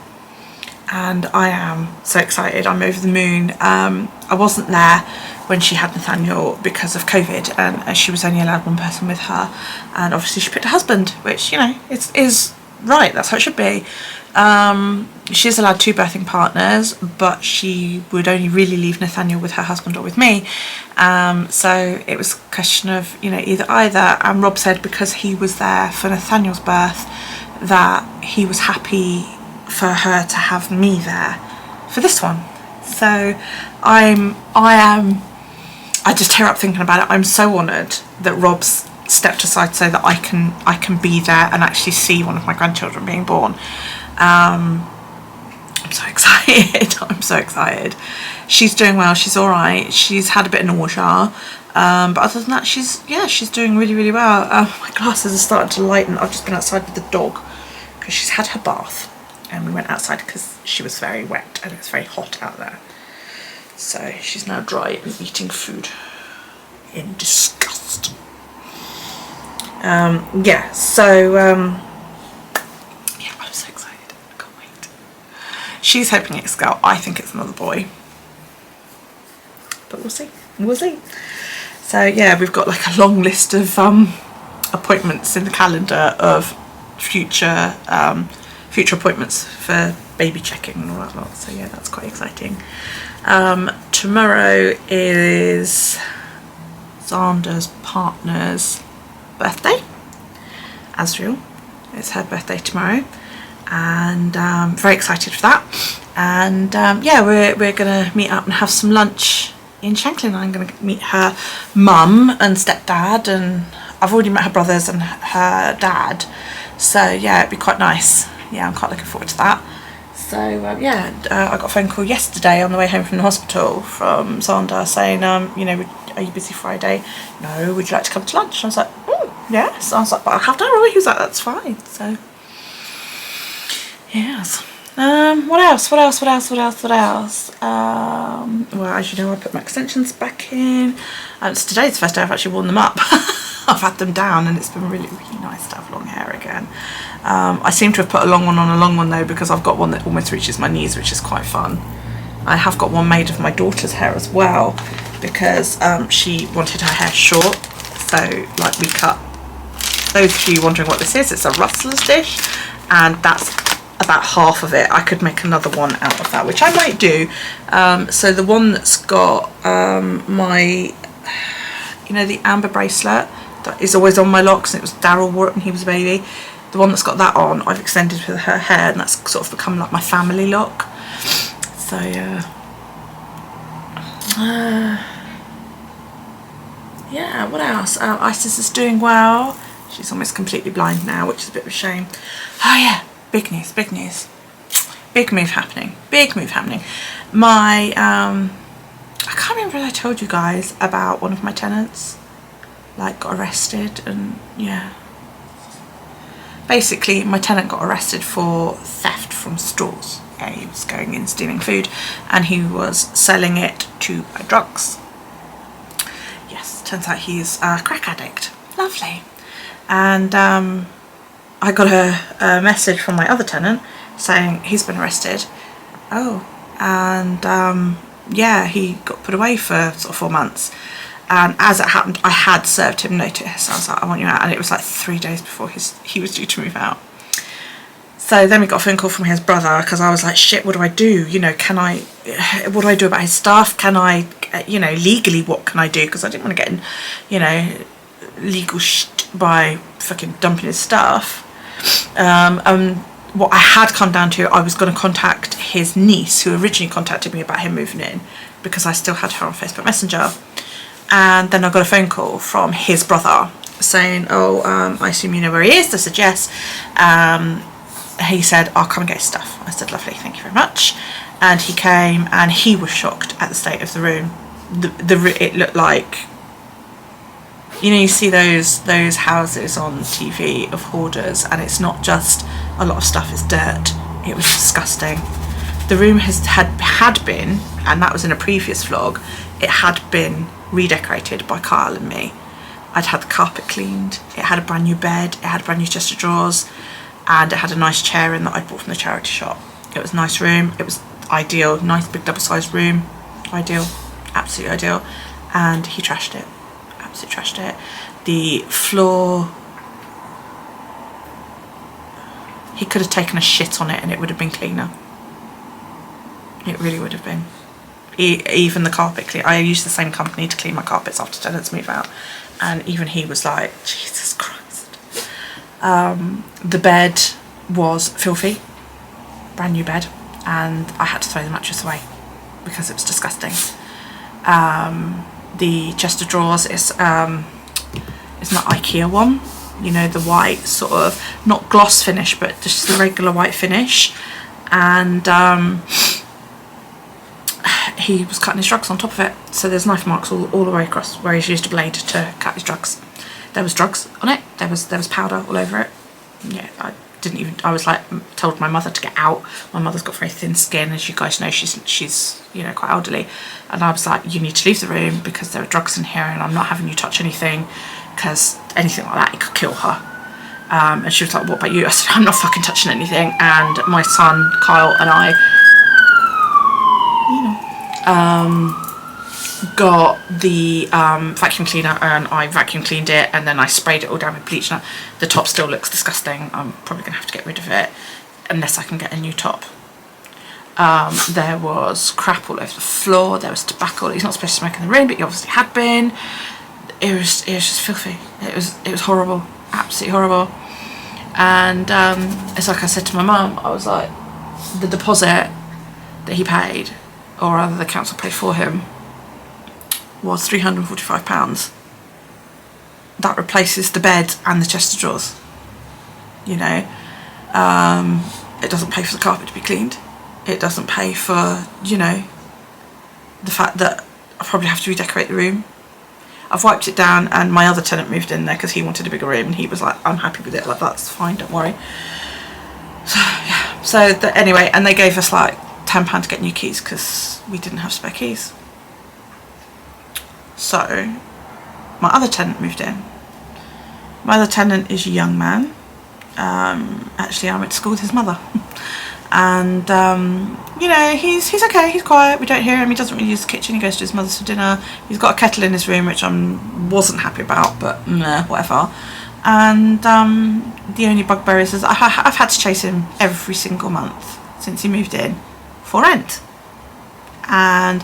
and I am so excited. I'm over the moon. I wasn't there when she had Nathaniel because of COVID, and she was only allowed one person with her, and obviously she picked a husband, which, you know, is right, that's how it should be. She's allowed 2 birthing partners, but she would only really leave Nathaniel with her husband or with me. So it was a question of, you know, either. And Rob said because he was there for Nathaniel's birth, that he was happy for her to have me there for this one. So I just tear up thinking about it. I'm so honoured that Rob's stepped aside so that I can be there and actually see one of my grandchildren being born. I'm so excited. I'm so excited. She's doing well. She's all right. She's had a bit of nausea, but other than that, she's doing really, really well. My glasses are starting to lighten. I've just been outside with the dog because she's had her bath, and we went outside because she was very wet and it's very hot out there. So she's now dry and eating food in disgust. Yeah, so yeah, I'm so excited. I can't wait. She's hoping it's a girl. I think it's another boy, but we'll see. We'll see. So yeah, we've got like a long list of appointments in the calendar of future appointments for baby checking and all that lot. So yeah, that's quite exciting. Tomorrow is Xander's partner's birthday, Azriel. It's her birthday tomorrow, and very excited for that. And yeah, we're gonna meet up and have some lunch in Shanklin. I'm gonna meet her mum and stepdad, and I've already met her brothers and her dad. So yeah, it'd be quite nice. Yeah, I'm quite looking forward to that. So yeah, I got a phone call yesterday on the way home from the hospital from Xander saying, you know, are you busy Friday? No, would you like to come to lunch? And I was like, oh, yes. I was like, but I'll have to hurry. He was like, that's fine. So, yes. What else? Well, as you know, I put my extensions back in. Today's the first day I've actually worn them up. I've had them down, and it's been really, really nice to have long hair again. I seem to have put a long one on a long one though, because I've got one that almost reaches my knees, which is quite fun. I have got one made of my daughter's hair as well, because she wanted her hair short. So like we cut, those of you wondering what this is, it's a rustler's dish, and that's about half of it. I could make another one out of that, which I might do. So the one that's got my, you know, the amber bracelet that is always on my locks, and it was Daryl wore it when he was a baby. The one that's got that on, I've extended with her hair, and that's sort of become like my family look. So yeah. Yeah, what else? Isis is doing well. She's almost completely blind now, which is a bit of a shame. Oh yeah, big news, big news. Big move happening, big move happening. My, I can't remember if I told you guys about one of my tenants, like got arrested, and yeah. Basically, my tenant got arrested for theft from stores. Yeah, he was going in stealing food, and he was selling it to buy drugs. Yes, turns out he's a crack addict. Lovely. And I got a message from my other tenant saying he's been arrested. Oh, and yeah, he got put away for sort of 4 months. And as it happened, I had served him notice. I was like, I want you out. And it was like 3 days before he was due to move out. So then we got a phone call from his brother, because I was like, shit, what do I do? You know, what do I do about his stuff? Can I, you know, legally, what can I do? Because I didn't want to get in, you know, legal shit by fucking dumping his stuff. What I had come down to, I was going to contact his niece, who originally contacted me about him moving in, because I still had her on Facebook Messenger. And then I got a phone call from his brother saying, oh, I assume you know where he is. I said, yes. He said, I'll come and get his stuff. I said, lovely, thank you very much. And he came, and he was shocked at the state of the room. It looked like, you know, you see those houses on TV of hoarders, and it's not just a lot of stuff, it's dirt. It was disgusting. The room had been, and that was in a previous vlog, it had been redecorated by Kyle and me. I'd had the carpet cleaned, it had a brand new bed, it had a brand new chest of drawers, and it had a nice chair in that I bought from the charity shop. It was a nice room, it was ideal, nice big double-sized room, ideal, absolutely ideal. And he trashed it, absolutely trashed it. The floor, He could have taken a shit on it and it would have been cleaner. It really would have been. Even the carpet clean. I use the same company to clean my carpets after tenants move out, and even he was like, Jesus Christ. The bed was filthy, brand new bed, and I had to throw the mattress away because it was disgusting. The chest of drawers is not IKEA one, you know, the white sort of, not gloss finish, but just the regular white finish. And he was cutting his drugs on top of it, so there's knife marks all the way across where he's used a blade to cut his drugs. There was drugs on it, there was powder all over it. Yeah, I was like, told my mother to get out. My mother's got very thin skin, as you guys know. She's you know, quite elderly, and I was like, you need to leave the room because there are drugs in here and I'm not having you touch anything, because anything like that, it could kill her. And she was like, what about you? I said, I'm not fucking touching anything. And my son Kyle and I, got the vacuum cleaner, and I vacuum cleaned it, and then I sprayed it all down with bleach. Now the top still looks disgusting. I'm probably gonna have to get rid of it unless I can get a new top. There was crap all over the floor. There was tobacco. He's not supposed to smoke in the room, but he obviously had been. It was just filthy. It was horrible, absolutely horrible. And it's like I said to my mum, I was like, the deposit that he paid, or rather the council paid for him, was £345. That replaces the bed and the chest of drawers. You know, it doesn't pay for the carpet to be cleaned. It doesn't pay for, you know, the fact that I probably have to redecorate the room. I've wiped it down, and my other tenant moved in there because he wanted a bigger room, and he was like, I'm happy with it, like, that's fine, don't worry. So yeah, so anyway, and they gave us like £10 to get new keys because we didn't have spare keys. So my other tenant moved in. My other tenant is a young man. Actually, I went to school with his mother. And you know, he's okay, he's quiet, we don't hear him, he doesn't really use the kitchen, he goes to his mother's for dinner. He's got a kettle in his room, which I wasn't happy about, but nah, whatever. And the only bugbear is I've had to chase him every single month since he moved in for rent. And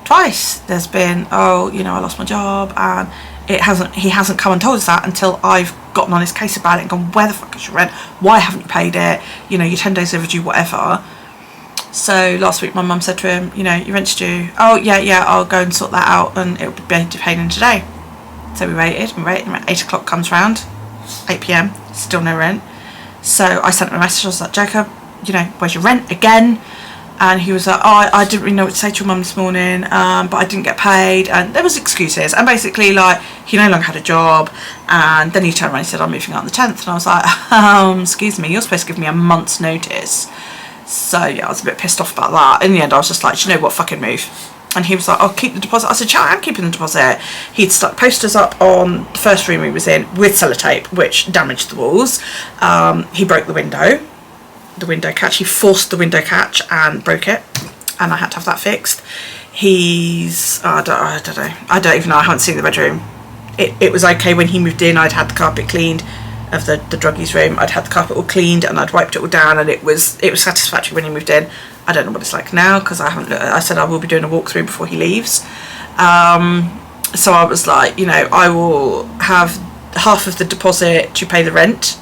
twice there's been, oh, you know, I lost my job, and he hasn't come and told us that until I've gotten on his case about it and gone, where the fuck is your rent? Why haven't you paid it? You know, you're 10 days overdue, whatever. So last week my mum said to him, you know, your rent's due. Oh yeah, I'll go and sort that out, and it'll be paid in today. So we waited, and 8 o'clock comes round, 8 PM, still no rent. So I sent him a message, I was like, Jacob, you know, where's your rent again? And he was like, oh, I didn't really know what to say to your mum this morning, but I didn't get paid. And there was excuses. And basically, like, he no longer had a job. And then he turned around and said, I'm moving out on the 10th. And I was like, excuse me, you're supposed to give me a month's notice. So, yeah, I was a bit pissed off about that. In the end, I was just like, do you know what, fucking move. And he was like, oh, keep the deposit. I said, yeah, I am keeping the deposit. He'd stuck posters up on the first room he was in with sellotape, which damaged the walls. He broke the window catch. He forced the window catch and broke it, and I had to have that fixed. He's I don't even know, I haven't seen the bedroom. It was okay when he moved in. I'd had the carpet cleaned of the druggies room. I'd had the carpet all cleaned, and I'd wiped it all down, and it was satisfactory when he moved in. I don't know what it's like now, because I haven't looked. I said I will be doing a walkthrough before he leaves. So I was like, you know, I will have half of the deposit to pay the rent,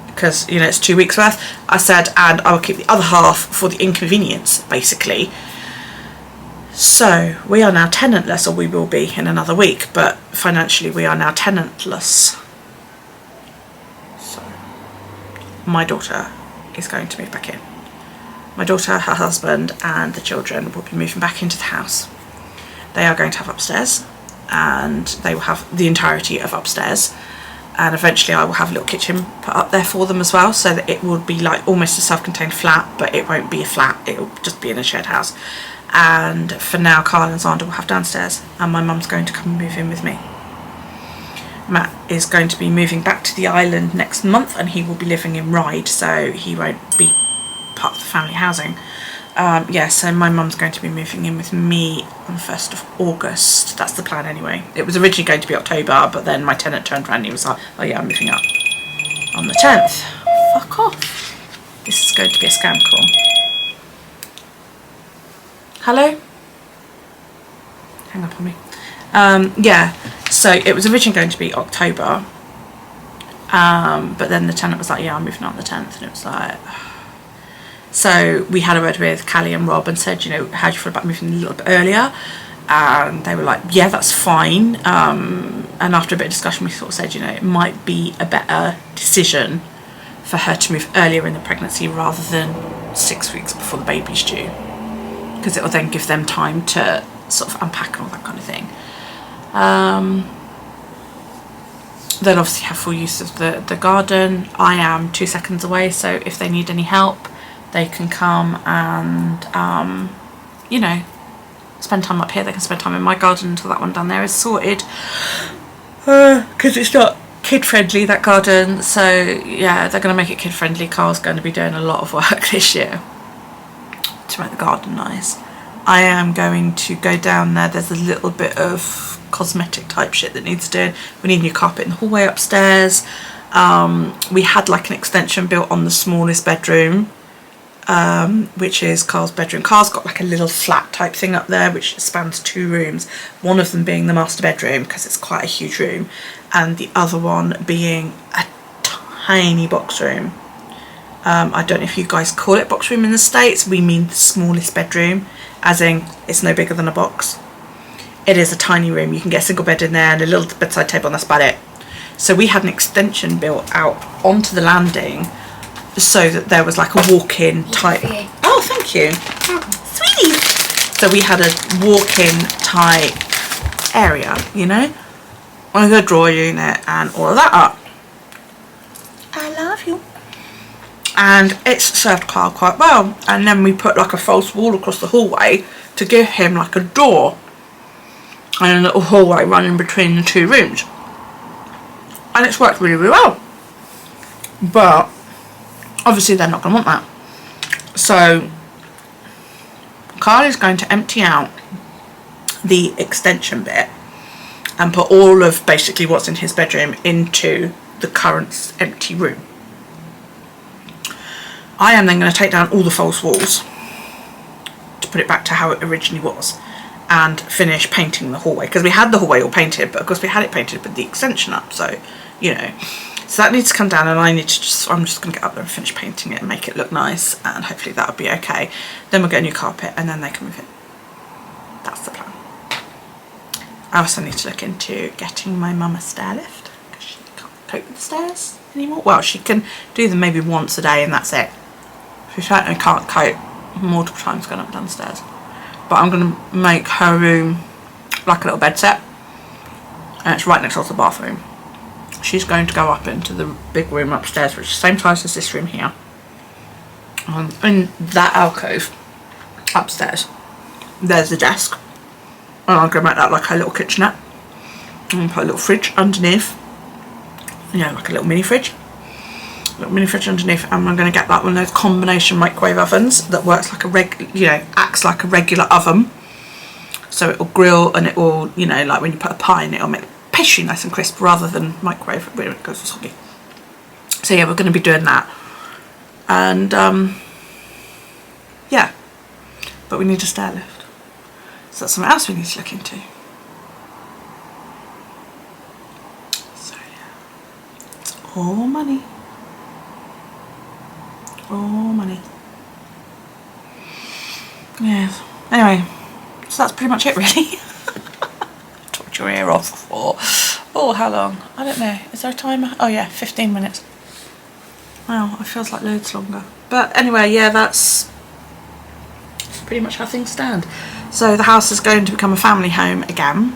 because, you know, it's 2 weeks worth. I said, and I will keep the other half for the inconvenience, basically. So we are now tenantless, or we will be in another week, but financially we are now tenantless. So my daughter is going to move back in. My daughter, her husband, and the children will be moving back into the house. They are going to have upstairs, and they will have the entirety of upstairs. And eventually I will have a little kitchen put up there for them as well, so that it will be like almost a self-contained flat, but it won't be a flat, it will just be in a shared house. And for now, Carl and Xander will have downstairs, and my mum's going to come and move in with me. Matt is going to be moving back to the island next month, and he will be living in Ryde, so he won't be part of the family housing. Yeah, so my mum's going to be moving in with me on the 1st of August. That's the plan anyway. It was originally going to be October, but then my tenant turned around and he was like, oh yeah, I'm moving up on the 10th. fuck off. This is going to be a scam call. Hello? Hang up on me. Yeah, so it was originally going to be October. But then the tenant was like, yeah, I'm moving on the 10th. And it was like... So we had a word with Callie and Rob and said, you know, how do you feel about moving a little bit earlier? And they were like, yeah, that's fine. And after a bit of discussion, we sort of said, you know, it might be a better decision for her to move earlier in the pregnancy rather than 6 weeks before the baby's due, because it will then give them time to sort of unpack and all that kind of thing. They'll obviously have full use of the garden. I am 2 seconds away, so if they need any help, they can come and, you know, spend time up here. They can spend time in my garden until that one down there is sorted, because it's not kid friendly, that garden. So yeah, they're going to make it kid friendly. Carl's going to be doing a lot of work this year to make the garden nice. I am going to go down there. There's a little bit of cosmetic type shit that needs doing. We need new carpet in the hallway upstairs. We had like an extension built on the smallest bedroom, which is Carl's bedroom. Carl's got like a little flat type thing up there which spans 2 rooms, one of them being the master bedroom because it's quite a huge room, and the other one being a tiny box room. I don't know if you guys call it box room in the States. We mean the smallest bedroom, as in it's no bigger than a box. It is a tiny room. You can get a single bed in there and a little bedside table, and that's about it. So we had an extension built out onto the landing so that there was like a walk-in type. Oh, thank you. Sweetie. So we had a walk-in type area, you know, with a drawer unit and all of that up. I love you. And it's served Carl quite well. And then we put like a false wall across the hallway to give him like a door and a little hallway running between the 2 rooms. And it's worked really, really well. But obviously they're not going to want that. So Carl is going to empty out the extension bit and put all of basically what's in his bedroom into the current empty room. I am then going to take down all the false walls to put it back to how it originally was and finish painting the hallway, because we had the hallway all painted, but of course we had it painted with the extension up, so you know. So that needs to come down, and I need to I'm just going to get up there and finish painting it and make it look nice, and hopefully that'll be okay. Then we'll get a new carpet and then they can move in. That's the plan. I also need to look into getting my mum a stair lift, because she can't cope with the stairs anymore. Well, she can do them maybe once a day and that's it. She certainly can't cope multiple times going up and down the stairs. But I'm going to make her room like a little bed set, and it's right next door to the bathroom. She's going to go up into the big room upstairs, which is the same size as this room here. In that alcove upstairs, there's a desk, and I'm going to make that like her little kitchenette, and put a little fridge underneath, you know, like a little mini fridge. Underneath, and I'm going to get that one of those combination microwave ovens that works like a acts like a regular oven, so it will grill and it will, you know, like when you put a pie in it, it'll make pastry nice and crisp rather than microwave where it goes soggy. So yeah, we're going to be doing that, and yeah, but we need a stair lift, so that's something else we need to look into. So yeah, it's all money. Oh, money. Yes. Anyway, so that's pretty much it, really. Talked your ear off for, oh, how long? I don't know. Is there a timer? Oh yeah, 15 minutes. Wow, it feels like loads longer. But anyway, yeah, that's pretty much how things stand. So the house is going to become a family home again.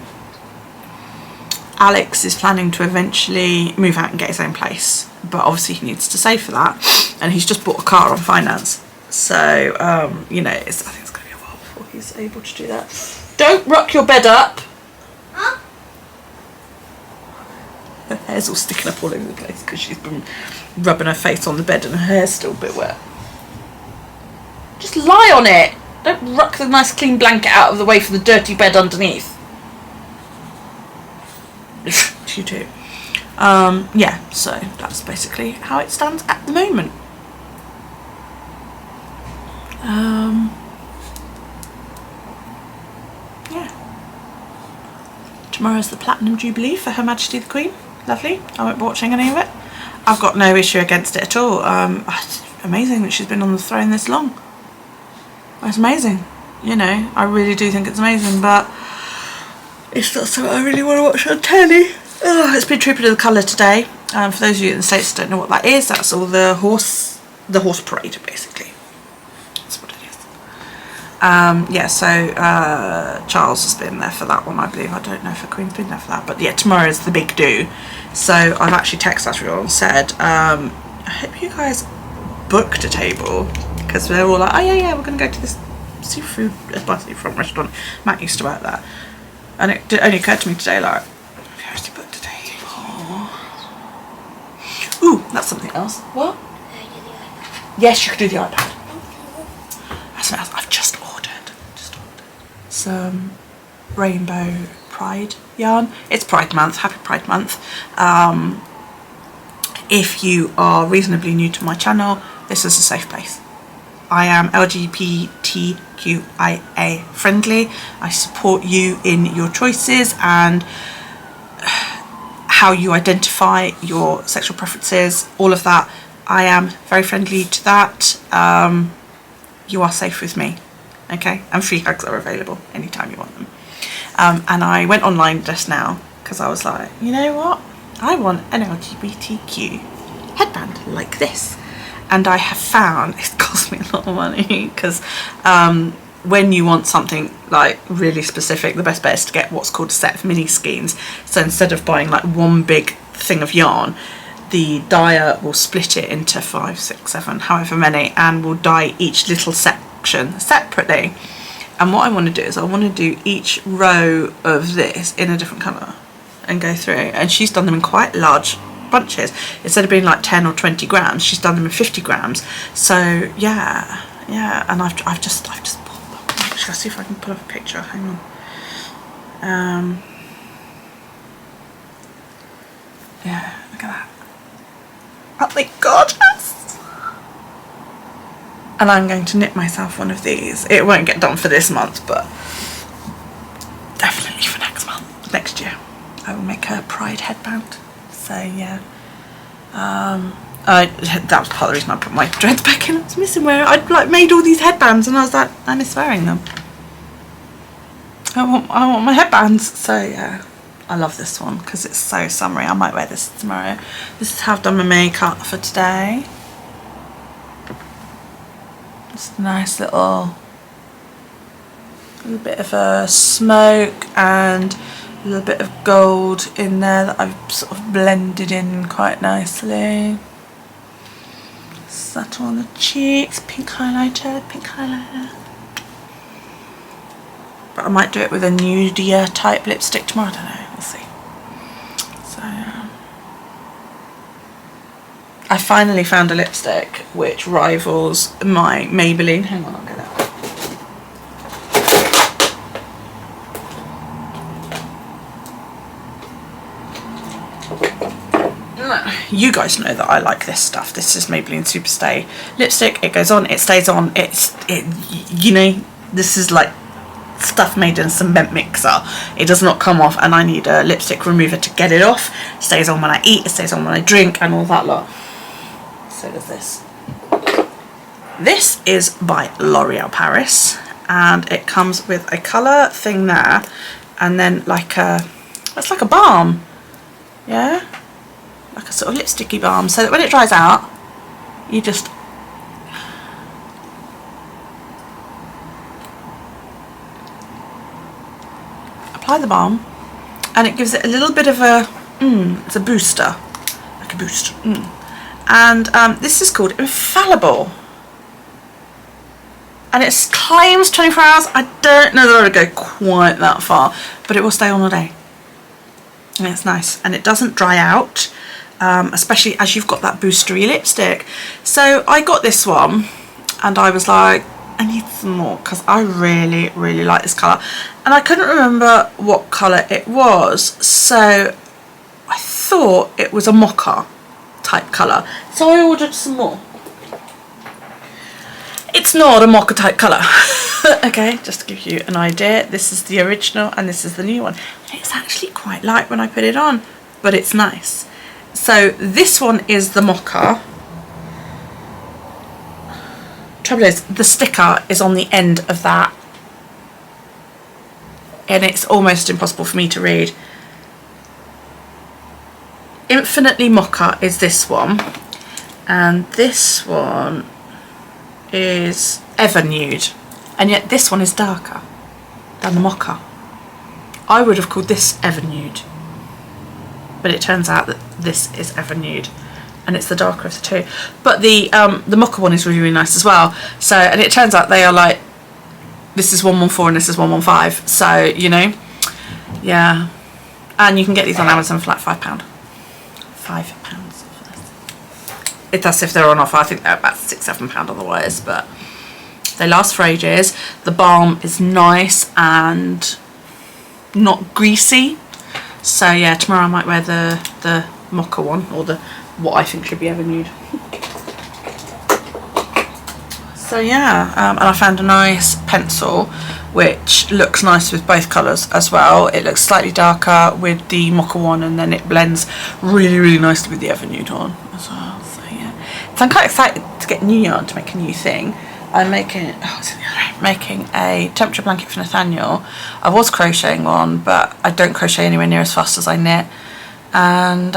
Alex is planning to eventually move out and get his own place, but obviously he needs to save for that, and he's just bought a car on finance, so you know, I think it's going to be a while before he's able to do that. Don't rock your bed up. Huh? Her hair's all sticking up all over the place because she's been rubbing her face on the bed and her hair's still a bit wet. Just lie on it. Don't rock the nice clean blanket out of the way for the dirty bed underneath. You do. Yeah, so that's basically how it stands at the moment. Yeah. Tomorrow's the Platinum Jubilee for Her Majesty the Queen. Lovely. I won't be watching any of it. I've got no issue against it at all. It's amazing that she's been on the throne this long. It's amazing. You know, I really do think it's amazing, but it's not something I really want to watch on telly. Oh, it's been Trooper to the Colour today. For those of you in the States who don't know what that is, that's all the horse parade, basically. That's what it is. Yeah, so Charles has been there for that one, I believe. I don't know if the Queen's been there for that, but yeah, tomorrow's the big do. So I've actually texted everyone and said, I hope you guys booked a table, because they're all like, oh yeah, we're going to go to this seafood restaurant. Matt used to work there. And it only occurred to me today, like, have you actually booked a table? Ooh, that's something else. What? Yes, you can do the iPad. That's something else. I've just ordered some rainbow pride yarn. It's Pride Month. Happy Pride Month. If you are reasonably new to my channel, this is a safe place. I am LGBTQIA friendly. I support you in your choices and how you identify your sexual preferences, all of that. I am very friendly to that. You are safe with me, okay? And free hugs are available anytime you want them. And I went online just now because I was like, you know what? I want an LGBTQ headband like this. And I have found, it cost me a lot of money because when you want something like really specific, the best bet is to get what's called a set of mini skeins. So instead of buying like one big thing of yarn, the dyer will split it into 5, 6, 7, however many, and will dye each little section separately. And what I want to do is I want to do each row of this in a different colour and go through. And she's done them in quite large bunches. Instead of being like 10 or 20 grams, she's done them in 50 grams. So yeah, and I've just actually, I'll see if I can pull up a picture. Hang on. Yeah, look at that. Aren't they gorgeous? And I'm going to knit myself one of these. It won't get done for this month, but definitely for next month, next year. I will make her pride headband. So yeah, that was part of the reason I put my dreads back in. I was missing where I'd like made all these headbands, and I was like, I miss wearing them. I want my headbands. So yeah, I love this one because it's so summery. I might wear this tomorrow. This is how I've done my makeup for today. Just a nice little bit of a smoke and a little bit of gold in there that I've sort of blended in quite nicely. Subtle on the cheeks, pink highlighter. But I might do it with a nudier type lipstick tomorrow, I don't know, we'll see. So, I finally found a lipstick which rivals my Maybelline. Hang on, I'll get it. You guys know that I like this stuff. This is Maybelline Superstay lipstick. It goes on, it stays on. You know, this is like stuff made in a cement mixer. It does not come off, and I need a lipstick remover to get it off. It stays on when I eat, it stays on when I drink, and all that lot. So does this. This is by L'Oreal Paris, and it comes with a colour thing there, and then like it's like a balm. Yeah? Like a sort of lipsticky balm, so that when it dries out, you just apply the balm, and it gives it a little bit of a it's a booster, like a boost. And this is called Infallible, and it claims 24 hours. I don't know that I would go quite that far, but it will stay on all day, and it's nice, and it doesn't dry out. Especially as you've got that boostery lipstick. So I got this one and I was like, I need some more because I really like this colour, and I couldn't remember what colour it was, so I thought it was a mocha type colour, so I ordered some more. It's not a mocha type colour. Okay, just to give you an idea, this is the original and this is the new one. It's actually quite light when I put it on, but it's nice. So this one is the mocha. Trouble is, the sticker is on the end of that, and it's almost impossible for me to read. Infinitely Mocha is this one, and this one is Ever Nude, and yet this one is darker than the Mocha. I would have called this Ever Nude, but it turns out that this is Ever Nude, and it's the darker of the two. But the Mocha one is really, really nice as well. So, and it turns out they are like, this is 114 and this is 115. So, you know, yeah. And you can get these on Amazon for like £5. £5 for this. That's if they're on offer. I think they're about £6-7 otherwise, but they last for ages. The balm is nice and not greasy. So yeah, tomorrow I might wear the Mocha one, or the what I think should be Ever Nude. So yeah, and I found a nice pencil which looks nice with both colours as well. It looks slightly darker with the Mocha one, and then it blends really, really nicely with the Ever Nude one as well. So yeah, so I'm quite excited to get new yarn to make a new thing. I'm making a temperature blanket for Nathaniel. I was crocheting one, but I don't crochet anywhere near as fast as I knit, and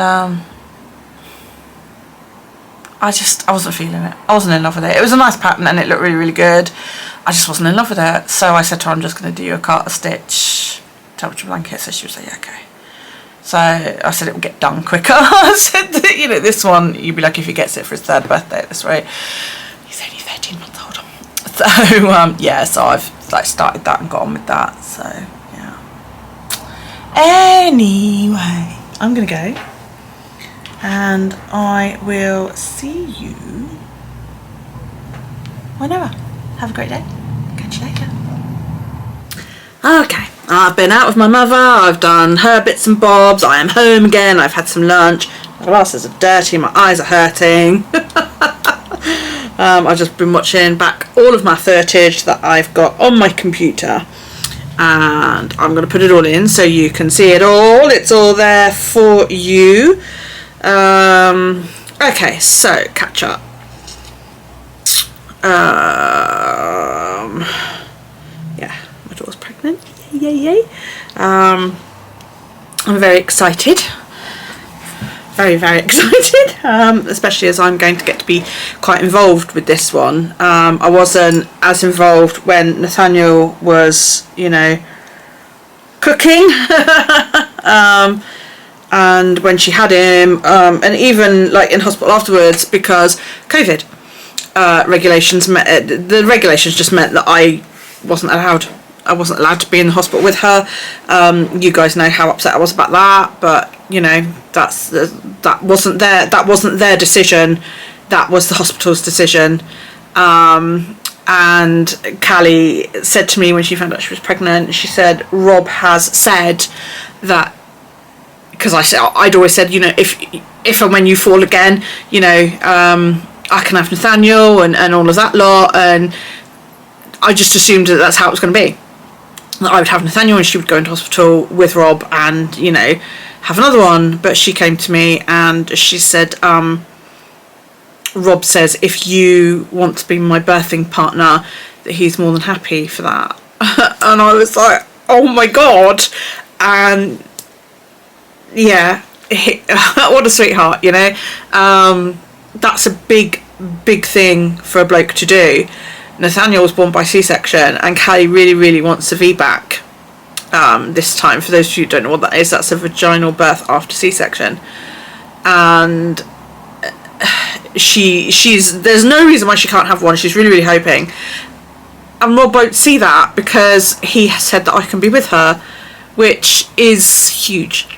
I wasn't feeling it. I wasn't in love with it. It was a nice pattern and it looked really, really good. I just wasn't in love with it. So I said to her, I'm just going to do a Carter stitch temperature blanket. So she was like, yeah, okay. So I said it will get done quicker. I said, you know, this one, you'd be lucky if he gets it for his 3rd birthday at this rate. He's only 13 months old. So, yeah, so I've like started that and got on with that. So, yeah. Anyway, I'm going to go. And I will see you whenever. Have a great day. Catch you later. Okay, I've been out with my mother. I've done her bits and bobs. I am home again. I've had some lunch. My glasses are dirty. My eyes are hurting. I've just been watching back all of my footage that I've got on my computer. And I'm going to put it all in so you can see it all. It's all there for you. Okay, so catch up. Yeah, my daughter's pregnant. Yay. I'm very excited. Very, very excited. Especially as I'm going to get to be quite involved with this one. I wasn't as involved when Nathaniel was, you know, cooking. And when she had him, and even like in hospital afterwards, because COVID regulations the regulations just meant that I wasn't allowed to be in the hospital with her. You guys know how upset I was about that, but you know, that wasn't their decision. That was the hospital's decision. And Callie said to me when she found out she was pregnant, she said, Rob has said that, because I'd always said, you know, if and when you fall again, you know, I can have Nathaniel and all of that lot, and I just assumed that that's how it was going to be. That I would have Nathaniel and she would go into hospital with Rob and, you know, have another one. But she came to me and she said, Rob says if you want to be my birthing partner, that he's more than happy for that. And I was like, oh my God. And yeah, what a sweetheart, you know. That's a big thing for a bloke to do. Nathaniel was born by C-section, and Callie really, really wants a VBAC this time. For those of you who don't know what that is, that's a vaginal birth after C-section. And there's no reason why she can't have one. She's really, really hoping. And Rob won't see that because he has said that I can be with her, which is huge.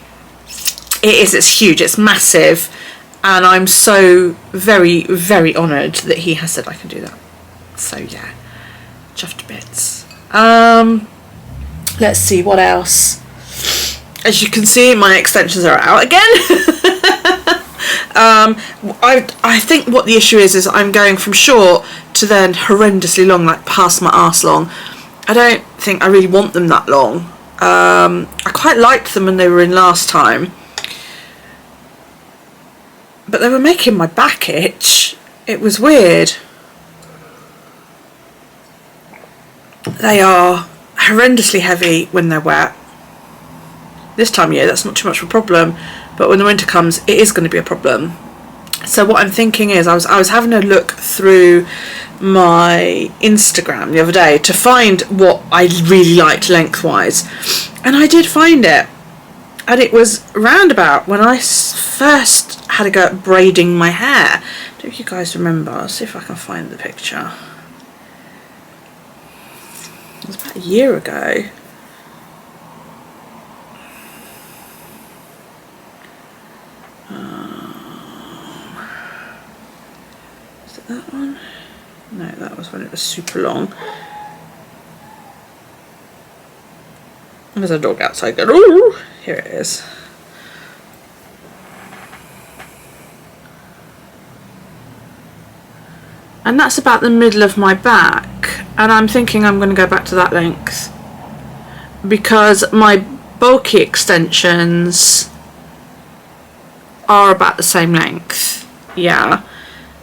It's huge, it's massive, and I'm so very, very honoured that he has said I can do that. So yeah, chuffed to bits. Let's see what else. as you can see, my extensions are out again. I think what the issue is I'm going from short to then horrendously long, like past my arse long. I don't think I really want them that long. I quite liked them when they were in last time, but they were making my back itch. It was weird. They are horrendously heavy when they're wet. This time of year that's not too much of a problem, but when the winter comes it is going to be a problem. So what I'm thinking is I was having a look through my Instagram the other day to find what I really liked lengthwise, and I did find it, and it was roundabout when I first had a go at braiding my hair. I don't know if you guys remember. I'll see if I can find the picture. It was about a year ago. Is it that one? No, that was when it was super long. There's a dog outside going, ooh! Here it is. And that's about the middle of my back, and I'm thinking I'm going to go back to that length because my bulky extensions are about the same length. Yeah,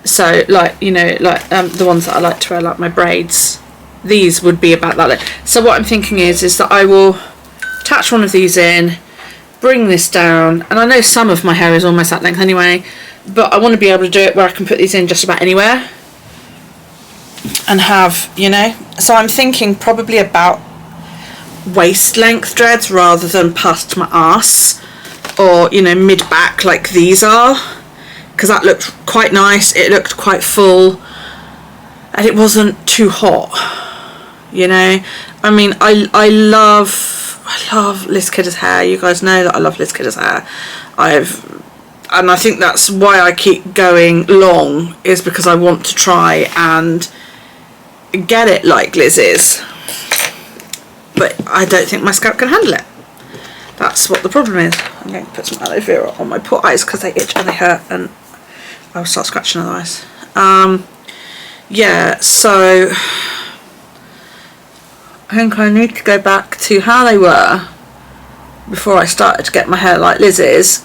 so like, you know, like the ones that I like to wear, like my braids, these would be about that length. So what I'm thinking is that I will attach one of these in, bring this down, and I know some of my hair is almost that length anyway, but I want to be able to do it where I can put these in just about anywhere and have, you know, so I'm thinking probably about waist length dreads rather than past my arse, or, you know, mid back like these are, because that looked quite nice. It looked quite full and it wasn't too hot, you know. I mean, I love Liz Kidder's hair. You guys know that I love Liz Kidder's hair. And I think that's why I keep going long, is because I want to try and get it like Liz is, but I don't think my scalp can handle it. That's what the problem is. I'm going to put some aloe vera on my poor eyes because they itch and they hurt, and I'll start scratching otherwise. Yeah, so I think I need to go back to how they were before I started to get my hair like Liz's.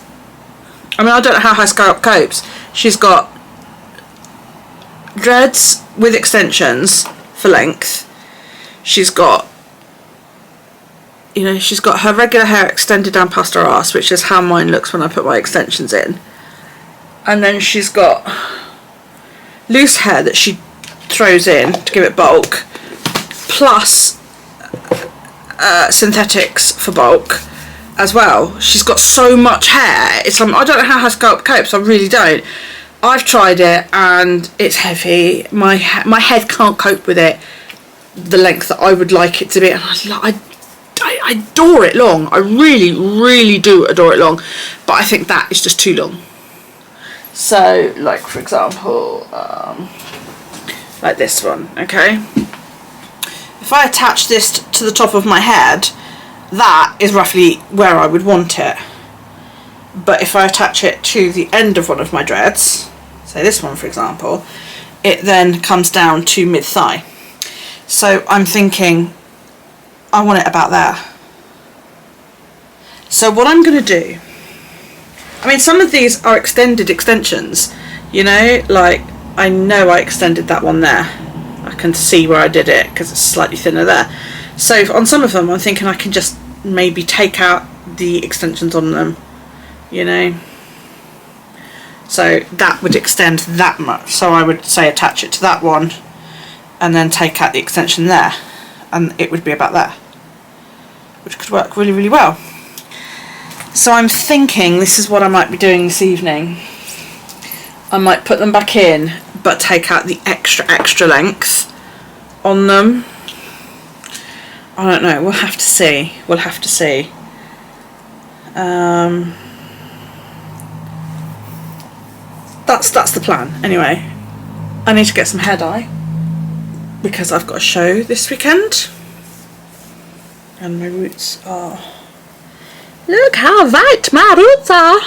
I mean, I don't know how her scalp copes. She's got dreads with extensions for length. She's got, you know, she's got her regular hair extended down past her arse, which is how mine looks when I put my extensions in. And then she's got loose hair that she throws in to give it bulk, plus synthetics for bulk as well. She's got so much hair. It's I don't know how her scalp copes. I really don't. I've tried it and it's heavy. My head can't cope with it the length that I would like it to be, and I adore it long. I really do adore it long, but I think that is just too long. So, like, for example, like this one, okay? If I attach this to the top of my head, that is roughly where I would want it. But if I attach it to the end of one of my dreads, say this one for example, it then comes down to mid-thigh. So I'm thinking I want it about there. So what I'm going to do, I mean, some of these are extended extensions, you know, like I know I extended that one there. I can see where I did it because it's slightly thinner there. So on some of them I'm thinking I can just maybe take out the extensions on them, you know. So that would extend that much. So I would say attach it to that one and then take out the extension there, and it would be about there, which could work really well. So I'm thinking this is what I might be doing this evening. I might put them back in but take out the extra length on them. I don't know, we'll have to see. We'll have to see. That's the plan. Anyway, I need to get some hair dye because I've got a show this weekend and my roots are Look how white my roots are.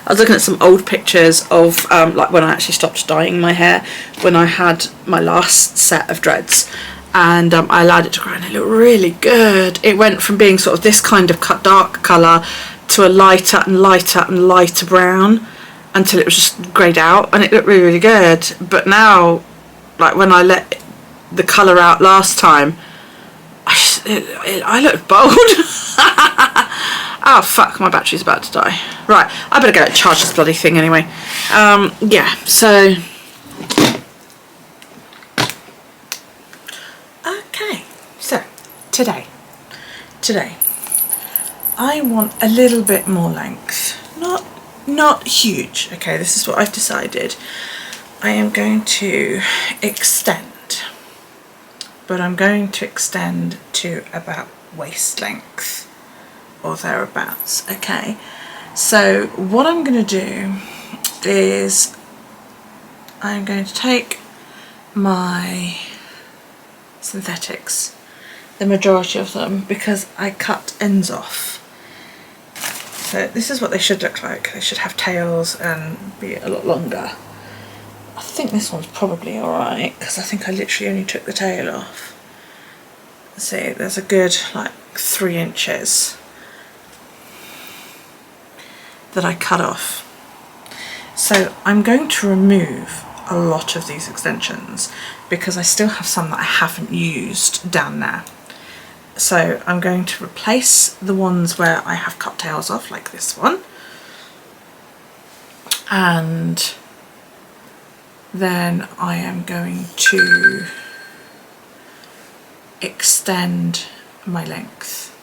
I was looking at some old pictures of like when I actually stopped dyeing my hair, when I had my last set of dreads, and I allowed it to grow and it looked really good. It went from being sort of this kind of dark colour to a lighter and lighter and lighter brown until it was just greyed out, and it looked really, really good. But now, like when I let the colour out last time, I looked bold. Oh fuck, my battery's about to die. Right, I better go and charge this bloody thing anyway. Yeah, so... Okay, so, today, I want a little bit more length. Not huge, okay, this is what I've decided. I am going to extend, but I'm going to extend to about waist length or thereabouts. Okay, so what I'm going to do is I'm going to take my synthetics, the majority of them, because I cut ends off. So this is what they should look like. They should have tails and be a lot longer. I think this one's probably alright because I think I literally only took the tail off. See, there's a good like 3 inches that I cut off. So I'm going to remove a lot of these extensions because I still have some that I haven't used down there. So I'm going to replace the ones where I have cut tails off, like this one, and then I am going to extend my length.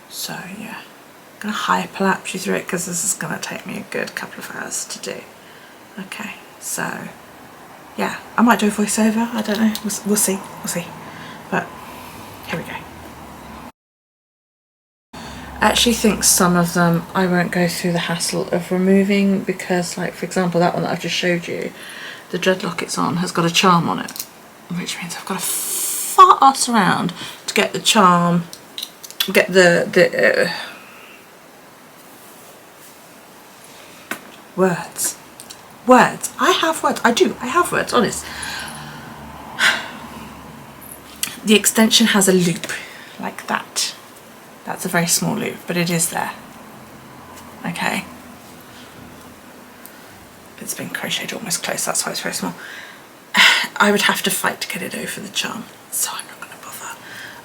So yeah, I'm going to hyperlapse you through it because this is going to take me a good couple of hours to do. Okay, so yeah, I might do a voiceover, I don't know, we'll see, but here we go. I actually think some of them I won't go through the hassle of removing because, like for example that one that I've just showed you, the dreadlock it's on has got a charm on it, which means I've got to fart ass around to get the charm, get the words. I have words. I have words, honest. The extension has a loop like that. That's a very small loop, but it is there. Okay. It's been crocheted almost close, that's why it's very small. I would have to fight to get it over the charm, so I'm not going to bother.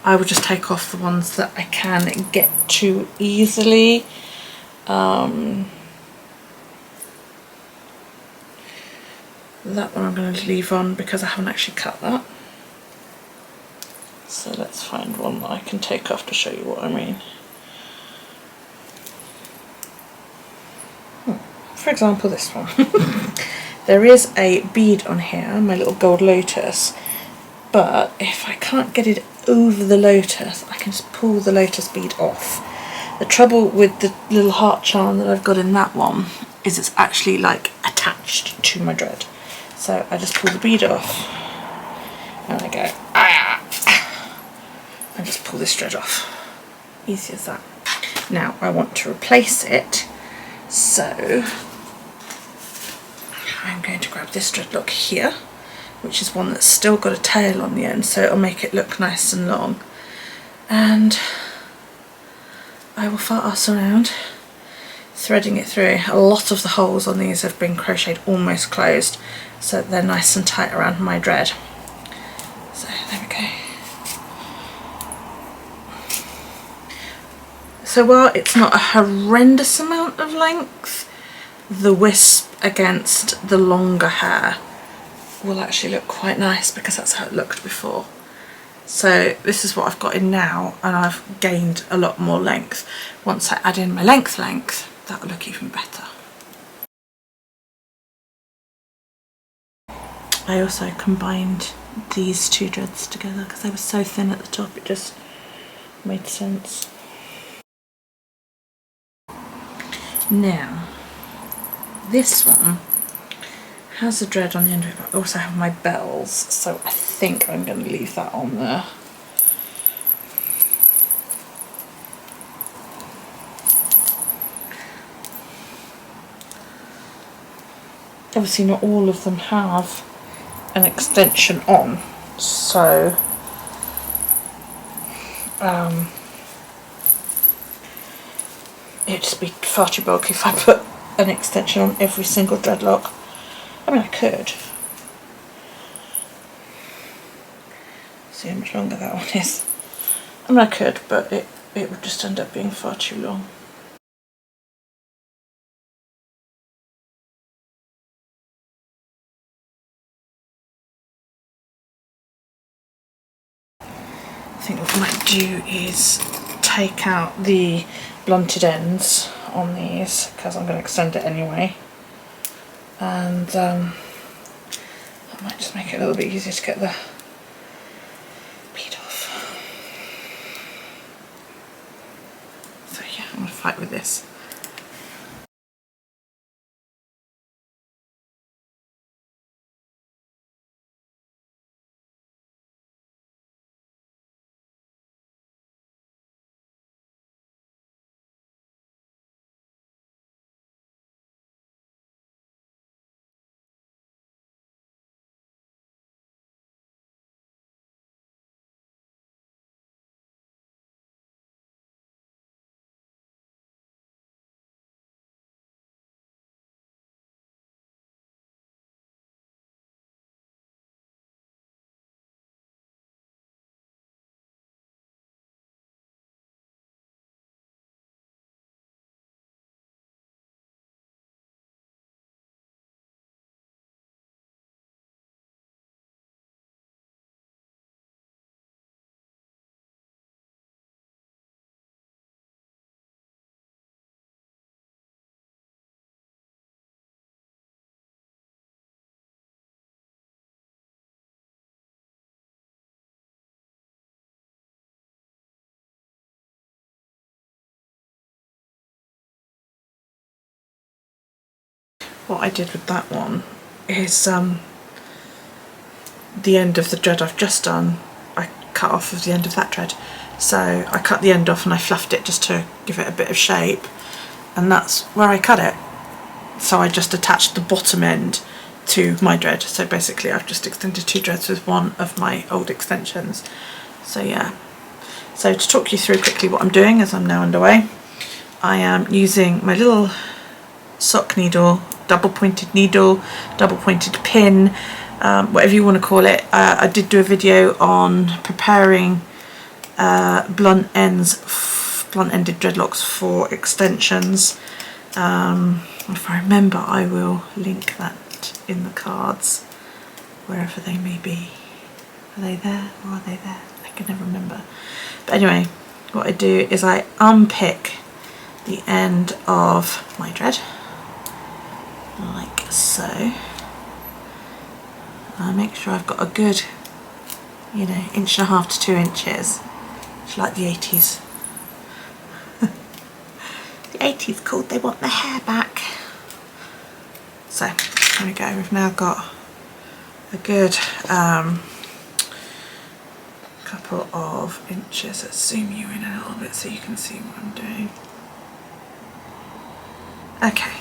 I will just take off the ones that I can get to easily. That one I'm going to leave on because I haven't actually cut that. So let's find one that I can take off to show you what I mean. For example, this one. There is a bead on here, my little gold lotus, but if I can't get it over the lotus, I can just pull the lotus bead off. The trouble with the little heart charm that I've got in that one is it's actually like attached to my dread. So I just pull the bead off and I go, ah, and just pull this thread off. Easy as that. Now I want to replace it, so I'm going to grab this dreadlock here, which is one that's still got a tail on the end, so it'll make it look nice and long. And I will fart ass around, threading it through. A lot of the holes on these have been crocheted almost closed, so they're nice and tight around my dread. So there we go. So while it's not a horrendous amount of length, the wisp against the longer hair will actually look quite nice because that's how it looked before. So this is what I've got in now, and I've gained a lot more length. Once I add in my length, that'll look even better. I also combined these two dreads together because they were so thin at the top, it just made sense. Now, this one has a dread on the end of it, but I also have my bells, so I think I'm going to leave that on there. obviously not all of them have an extension on, so it'd just be far too bulky if I put an extension on every single dreadlock. I mean, I could. See how much longer that one is. I mean, I could, but it would just end up being far too long. I think what I might do is take out the blunted ends on these, because I'm going to extend it anyway, and I might just make it a little bit easier to get the bead off. So yeah, I'm going to fight with this. What I did with that one is the end of the dread I've just done, I cut off of the end of that dread. So I cut the end off and I fluffed it just to give it a bit of shape, and that's where I cut it. So I just attached the bottom end to my dread. So basically I've just extended 2 dreads with one of my old extensions. So yeah. So to talk you through quickly what I'm doing as I'm now underway, I am using my little sock needle, double pointed needle, double pointed pin, whatever you want to call it. I did do a video on preparing blunt-ended dreadlocks for extensions. If I remember, I will link that in the cards, wherever they may be. Are they there or are they there? I can never remember. But anyway, what I do is I unpick the end of my dread, like so. I make sure I've got a good, 1.5 to 2 inches. It's like the 80s. The 80s called they want the hair back. So there we go. We've now got a good couple of inches. Let's zoom you in a little bit so you can see what I'm doing. Okay.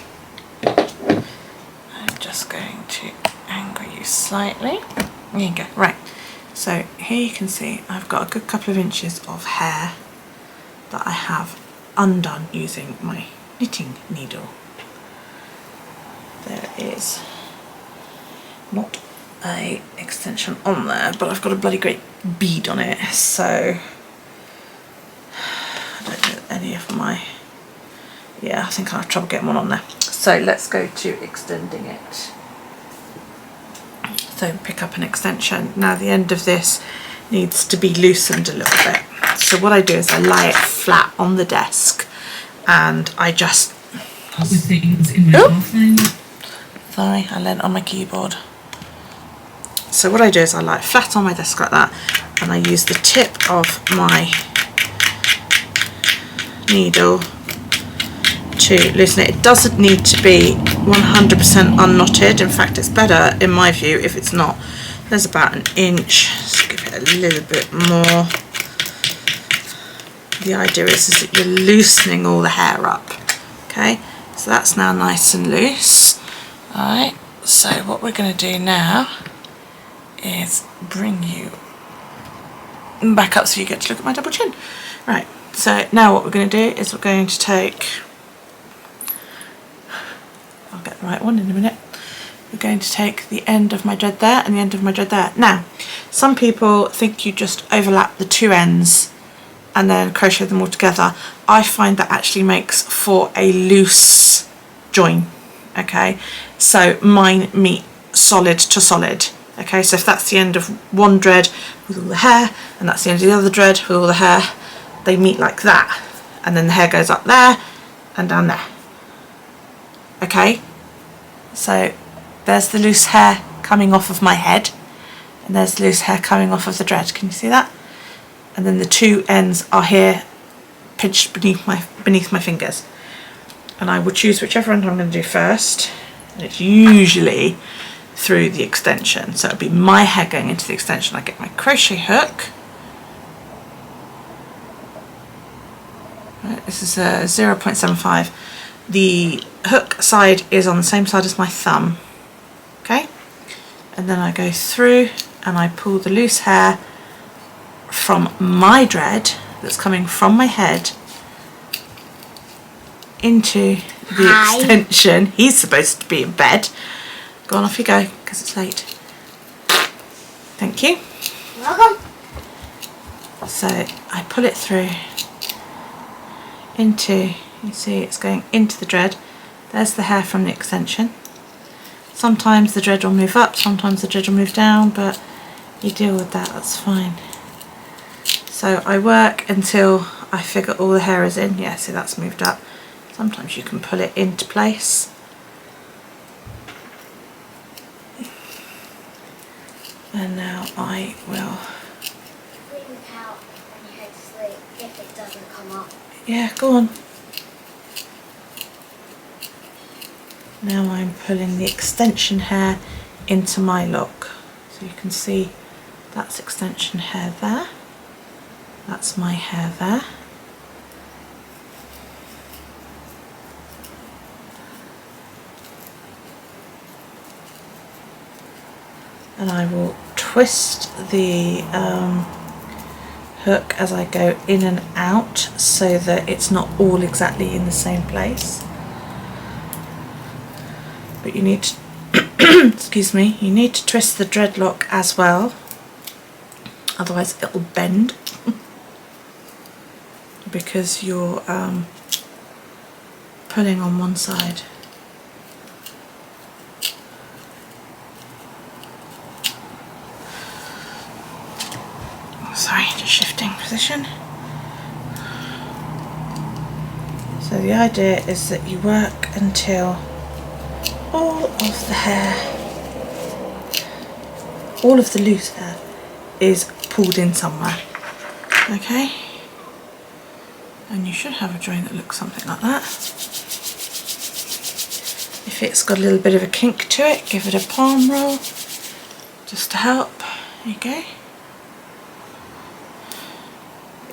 I'm just going to angle you slightly. There you go. Right. So here you can see I've got a good couple of inches of hair that I have undone using my knitting needle. There is not a extension on there, but I've got a bloody great bead on it, so I don't know any of my, yeah, I think I'll have trouble getting one on there. So let's go to extending it. So pick up an extension. Now the end of this needs to be loosened a little bit. So what I do is I lie it flat on the desk and I just with things in my offline. Sorry, I leant on my keyboard. So what I do is I lie it flat on my desk like that, and I use the tip of my needle to loosen it. It doesn't need to be 100% unknotted. In fact, it's better in my view if it's not. There's about 1 inch. Just give it a little bit more. The idea is that you're loosening all the hair up. Okay, so that's now nice and loose. Alright, So what we're going to do now is bring you back up so you get to look at my double chin. Right, so now what we're going to do is we're going to take, I'll get the right one in a minute, we're going to take the end of my dread there and the end of my dread there. Now, some people think you just overlap the two ends and then crochet them all together. I find that actually makes for a loose join, okay? So mine meet solid to solid, okay? So if that's the end of one dread with all the hair and that's the end of the other dread with all the hair, they meet like that, and then the hair goes up there and down there, okay? So there's the loose hair coming off of my head, and there's the loose hair coming off of the dread. Can you see that? And then the two ends are here, pinched beneath my fingers. And I will choose whichever end I'm going to do first, and it's usually through the extension. So it'll be my hair going into the extension. I get my crochet hook. Right, this is a 0.75. The hook side is on the same side as my thumb. Okay, and then I go through and I pull the loose hair from my dread that's coming from my head into the extension. He's supposed to be in bed. Go on, off you go, because it's late. Thank you. Welcome. So I pull it through into, you see it's going into the dread. There's the hair from the extension. Sometimes the dread will move up, sometimes the dread will move down, but you deal with that, that's fine. So I work until I figure all the hair is in. Yeah, see, that's moved up. Sometimes you can pull it into place. And now I will... Freak out when you go to sleep if it doesn't come up. Yeah, go on. Now I'm pulling the extension hair into my lock. So you can see that's extension hair there. That's my hair there. And I will twist the hook as I go in and out so that it's not all exactly in the same place. But you need to, excuse me, you need to twist the dreadlock as well, otherwise it will bend because you're pulling on one side. Sorry, just shifting position. So the idea is that you work until all of the hair, all of the loose hair is pulled in somewhere, okay? And you should have a join that looks something like that. If it's got a little bit of a kink to it, give it a palm roll just to help. There you go.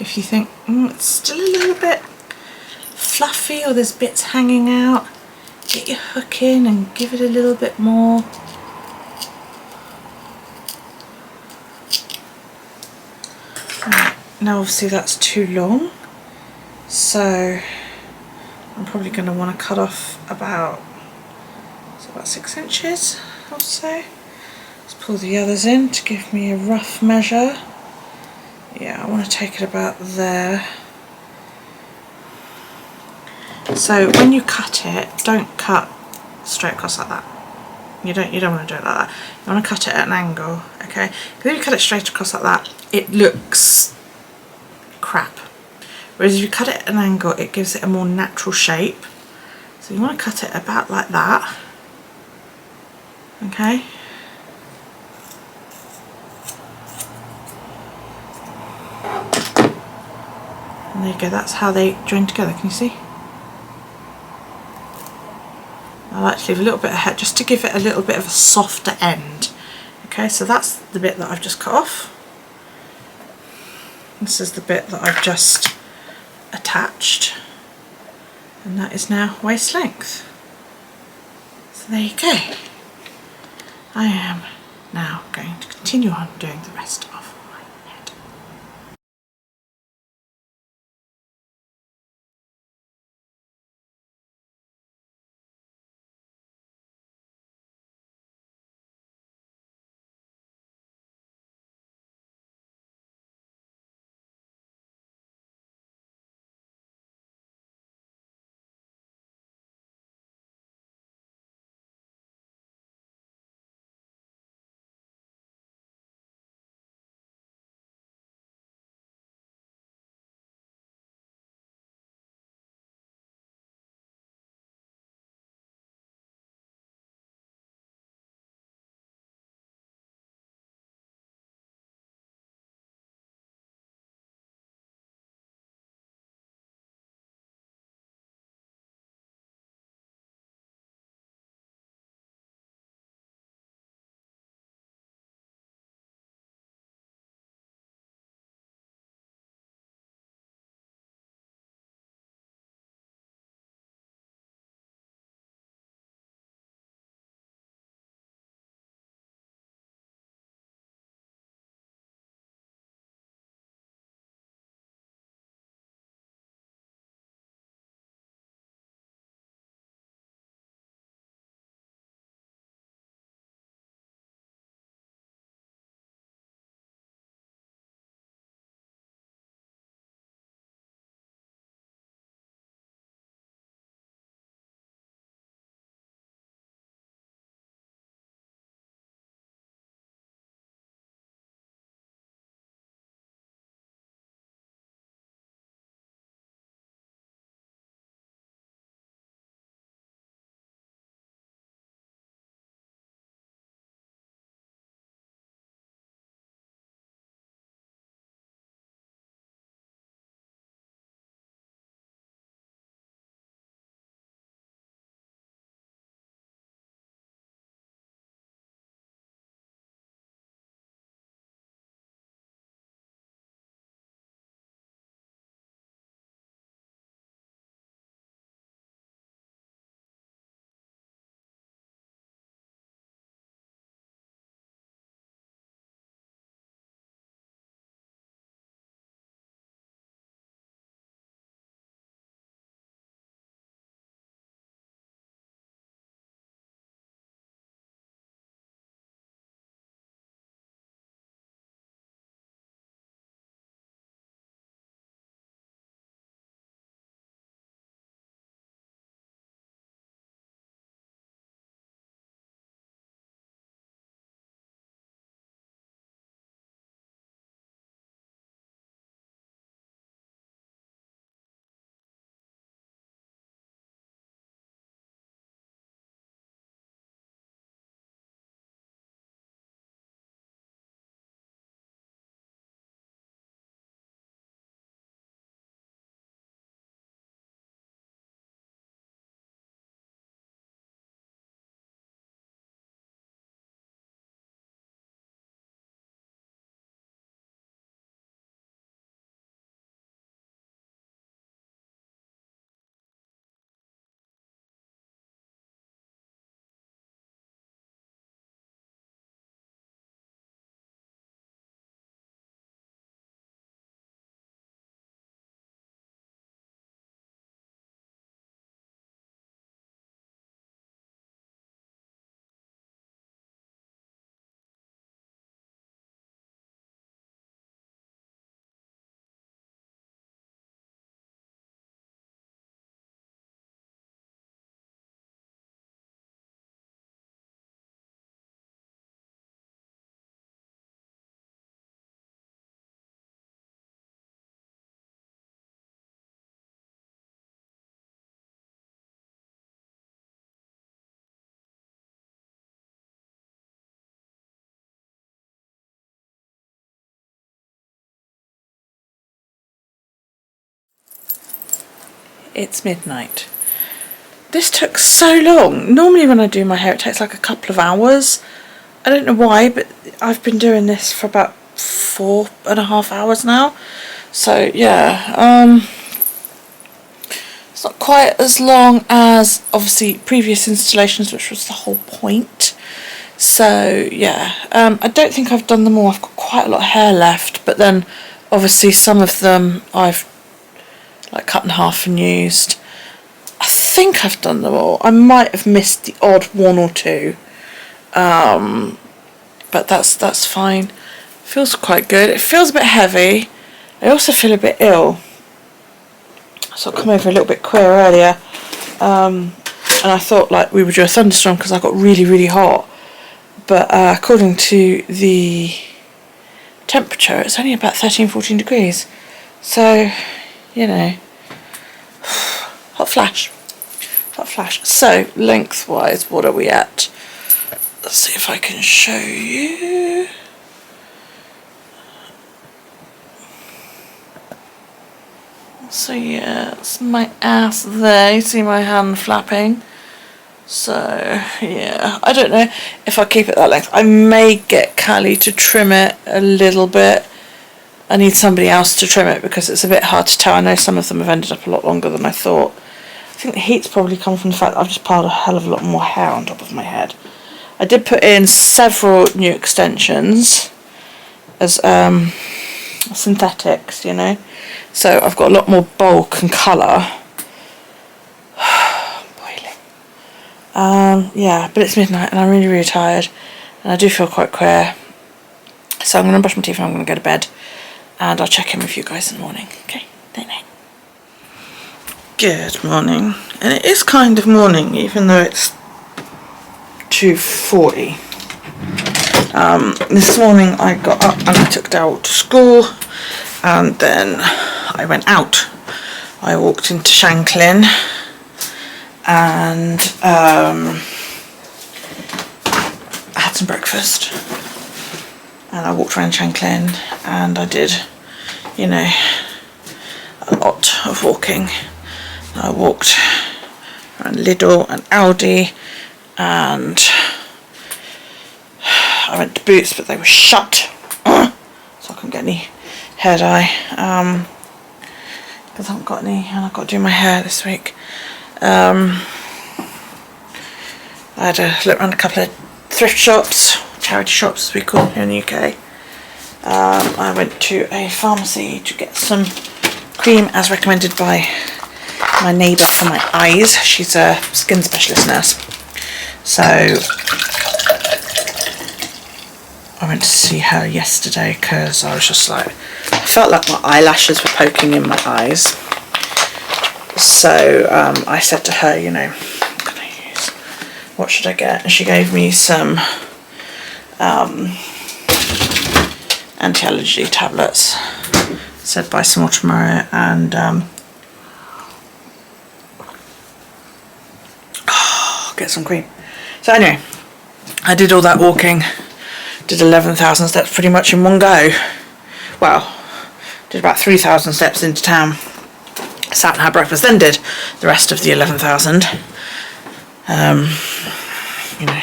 If you think it's still a little bit fluffy or there's bits hanging out, get your hook in and give it a little bit more. Right, now obviously that's too long, so I'm probably going to want to cut off about 6 inches or so. Let's pull the others in to give me a rough measure. Yeah, I want to take it about there. So when you cut it, don't cut straight across like that. You don't want to do it like that. You want to cut it at an angle, okay? Because if you cut it straight across like that, it looks crap. Whereas if you cut it at an angle, it gives it a more natural shape. So you want to cut it about like that, okay? And there you go, that's how they join together, can you see? I like to leave a little bit of hair just to give it a little bit of a softer end. Okay, so that's the bit that I've just cut off. This is the bit that I've just attached. And that is now waist length. So there you go. I am now going to continue on doing the rest of my head. It's midnight. This took so long. Normally when I do my hair it takes like a couple of hours. I don't know why, but I've been doing this for about 4.5 hours now. So yeah, it's not quite as long as obviously previous installations, which was the whole point. So yeah, I don't think I've done them all. I've got quite a lot of hair left, but then obviously some of them I've like cut in half and used. I think I've done them all. I might have missed the odd one or two, but that's fine. Feels quite good. It feels a bit heavy. I also feel a bit ill, so I'll come over a little bit queer earlier, and I thought like we would do a thunderstorm because I got really hot, but according to the temperature it's only about 13-14 degrees, so you know, hot flash. So lengthwise, what are we at? Let's see if I can show you. So yeah, it's my ass there. You see my hand flapping. So yeah, I don't know if I keep it that length. I may get Callie to trim it a little bit. I need somebody else to trim it because it's a bit hard to tell. I know some of them have ended up a lot longer than I thought. I think the heat's probably come from the fact that I've just piled a hell of a lot more hair on top of my head. I did put in several new extensions as synthetics, you know. So I've got a lot more bulk and colour. Boiling. Yeah, but it's midnight and I'm really tired. And I do feel quite queer. So I'm going to brush my teeth and I'm going to go to bed. And I'll check in with you guys in the morning. Okay, night night. Good morning. And it is kind of morning, even though it's 2:40. This morning I got up and I took Daryl to school, and then I went out. I walked into Shanklin and I had some breakfast, and I walked around Shanklin and I did, you know, a lot of walking. I walked around Lidl and Aldi, and I went to Boots, but they were shut, so I couldn't get any hair dye, because I haven't got any, and I've got to do my hair this week. I had a look around a couple of thrift shops, charity shops as we call them here in the UK. I went to a pharmacy to get some cream as recommended by my neighbour for my eyes. She's a skin specialist nurse. So I went to see her yesterday because I was just like, I felt like my eyelashes were poking in my eyes. So I said to her, you know, what can I use? What should I get? And she gave me some anti-allergy tablets. Said buy some more tomorrow, and get some cream. So anyway, I did all that walking, did 11,000 steps pretty much in one go. Well, did about 3,000 steps into town, sat and had breakfast, then did the rest of the 11,000. You know,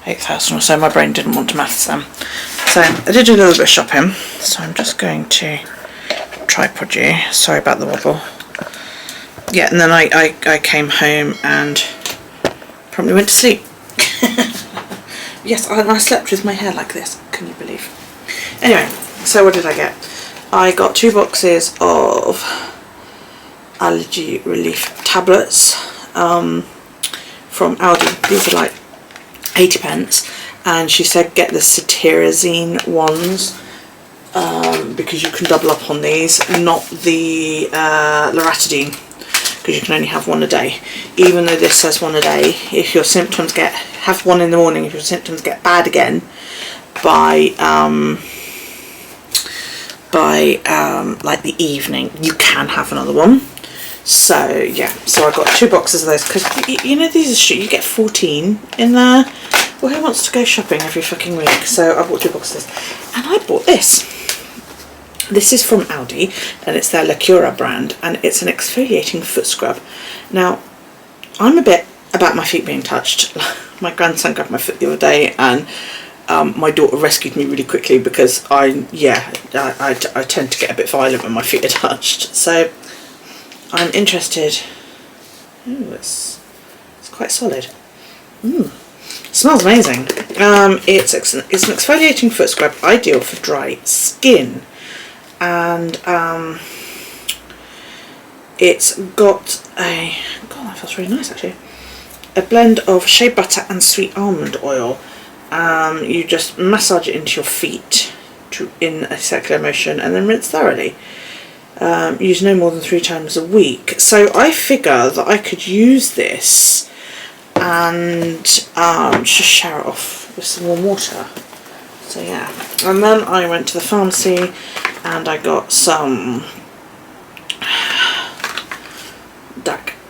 8,000 or so. My brain didn't want to maths them. So I did do a little bit of shopping, so I'm just going to tripod you. Sorry about the wobble. Yeah, and then I came home and probably went to sleep. Yes, I slept with my hair like this, can you believe? Anyway, so what did I get? I got 2 boxes of allergy relief tablets from Aldi. These are like 80p, and she said get the cetirizine ones because you can double up on these, not the loratadine, because you can only have one a day. Even though this says one a day, if your symptoms have one in the morning, if your symptoms get bad again by like the evening, you can have another one. So yeah, so I got 2 boxes of those, because you know these are you get 14 in there. Well, who wants to go shopping every fucking week? So I bought 2 boxes, and I bought this. This is from Aldi, and it's their La Cura brand, and it's an exfoliating foot scrub. Now, I'm a bit about my feet being touched. My grandson grabbed my foot the other day, and my daughter rescued me really quickly because I tend to get a bit violent when my feet are touched. So I'm interested. Ooh, it's quite solid. It smells amazing. It's an exfoliating foot scrub, ideal for dry skin, and it's got a, God, that feels really nice actually, a blend of shea butter and sweet almond oil. You just massage it into your feet in a circular motion and then rinse thoroughly. Use no more than 3 times a week. So I figure that I could use this and just shower it off with some warm water. So yeah, and then I went to the pharmacy and I got some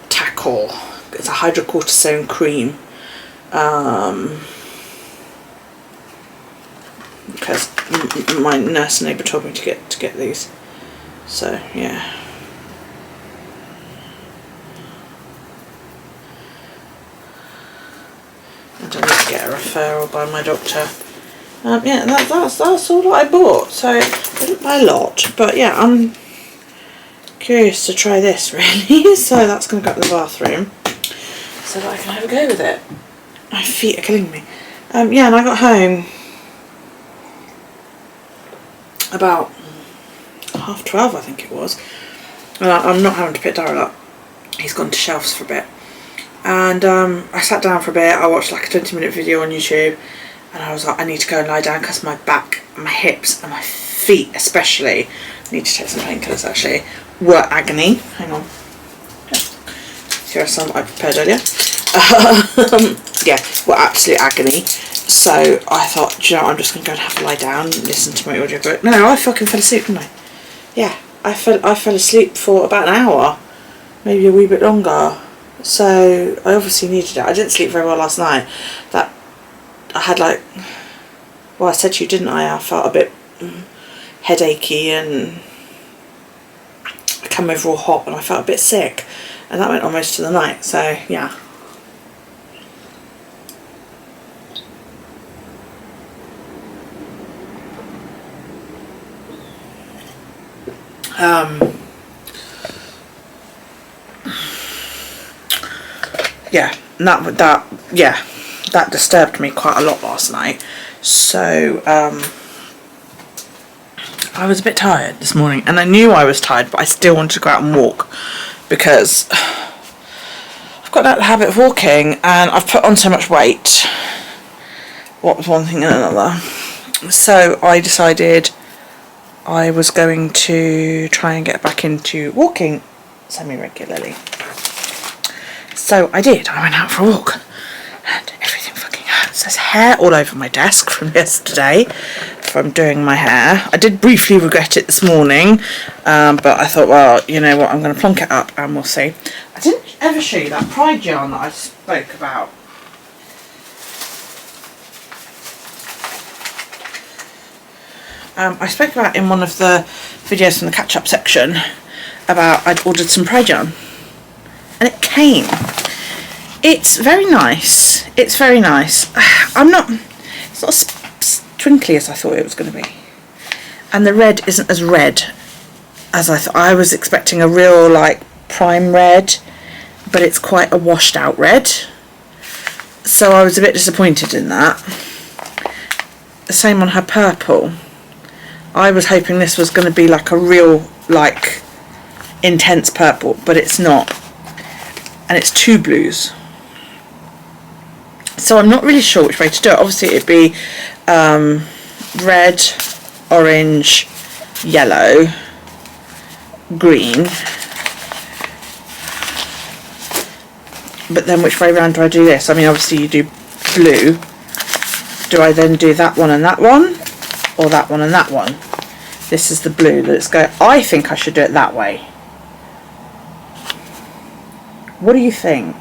Tackle. It's a hydrocortisone cream, because my nurse neighbour told me to get these. So yeah. I don't need to get a referral by my doctor. Yeah, that's all that I bought. So I didn't buy a lot, but yeah, I'm curious to try this really. So that's going to go up the bathroom so that I can have a go with it. My feet are killing me. Yeah, and I got home about 12:30, I think it was. And I'm not having to pick Daryl up. He's gone to shelves for a bit. And I sat down for a bit. I watched like a 20-minute video on YouTube, and I was like, I need to go and lie down because my back, my hips, and my feet especially, I need to take some painkillers actually, were agony. Hang on. Here are some I prepared earlier. Yeah, were absolute agony. So I thought, do you know what, I'm just going to go and have a lie down and listen to my audiobook. No, I fucking fell asleep, didn't I? Yeah, I fell asleep for about an hour, maybe a wee bit longer. So I obviously needed it. I didn't sleep very well last night. That I had like, well, I said to you, didn't I? I felt a bit headachy and I came over all hot and I felt a bit sick, and that went on most of the night. So yeah. Yeah, that disturbed me quite a lot last night. So I was a bit tired this morning, and I knew I was tired, but I still wanted to go out and walk because I've got that habit of walking, and I've put on so much weight. What was one thing and another? So I decided I was going to try and get back into walking semi-regularly. So I did. I went out for a walk and everything fucking hurts. There's hair all over my desk from yesterday from doing my hair. I did briefly regret it this morning, but I thought, well, you know what, I'm going to plonk it up and we'll see. I didn't ever show you that pride yarn that I spoke about. I spoke about in one of the videos from the catch-up section about I'd ordered some pride yarn, and it came. It's very nice. It's very nice. It's not as twinkly as I thought it was going to be, and the red isn't as red as I thought. I was expecting a real like prime red, but it's quite a washed out red, so I was a bit disappointed in that. The same on her purple. I was hoping this was going to be like a real like intense purple, but it's not, and it's 2 blues, so I'm not really sure which way to do it. Obviously it'd be red, orange, yellow, green, but then which way round do I do this? I mean, obviously you do blue. Do I then do that one and that one, or that one and that one? This is the blue. Let's go. I think I should do it that way. What do you think?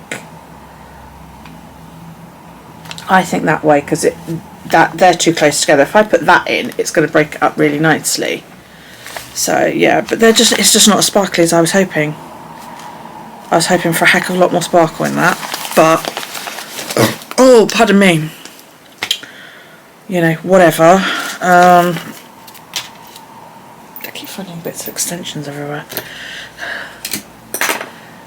I think that way, because they're too close together. If I put that in, it's going to break it up really nicely. So yeah, but it's just not as sparkly as I was hoping. I was hoping for a heck of a lot more sparkle in that, but oh, pardon me. You know, whatever. I keep finding bits of extensions everywhere.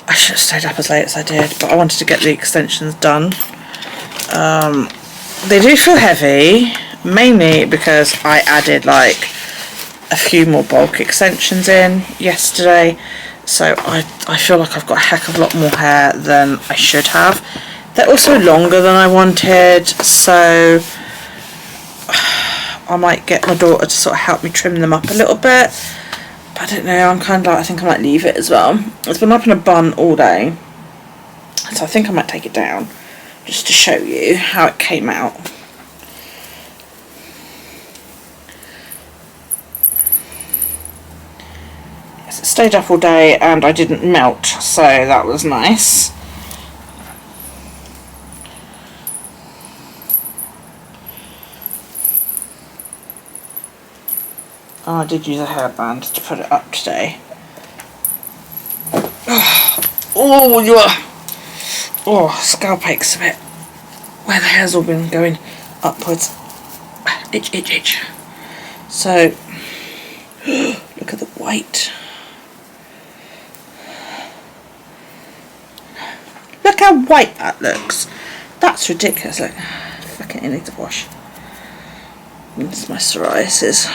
I should have stayed up as late as I did, but I wanted to get the extensions done. they do feel heavy, mainly because I added like a few more bulk extensions in yesterday, so I feel like I've got a heck of a lot more hair than I should have. They're also longer than I wanted, so I might get my daughter to sort of help me trim them up a little bit. But I don't know, I'm kind of like, I think I might leave it as well. It's been up in a bun all day, so I think I might take it down just to show you how it came out. Yes, it stayed up all day and I didn't melt, so that was nice. Oh, I did use a hairband to put it up today. Oh, you are. Oh, scalp aches a bit. Where the hair's all been going upwards. Itch, itch, itch. So, look at the white. Look how white that looks. That's ridiculous. Like, fucking, it needs a wash. It's my psoriasis.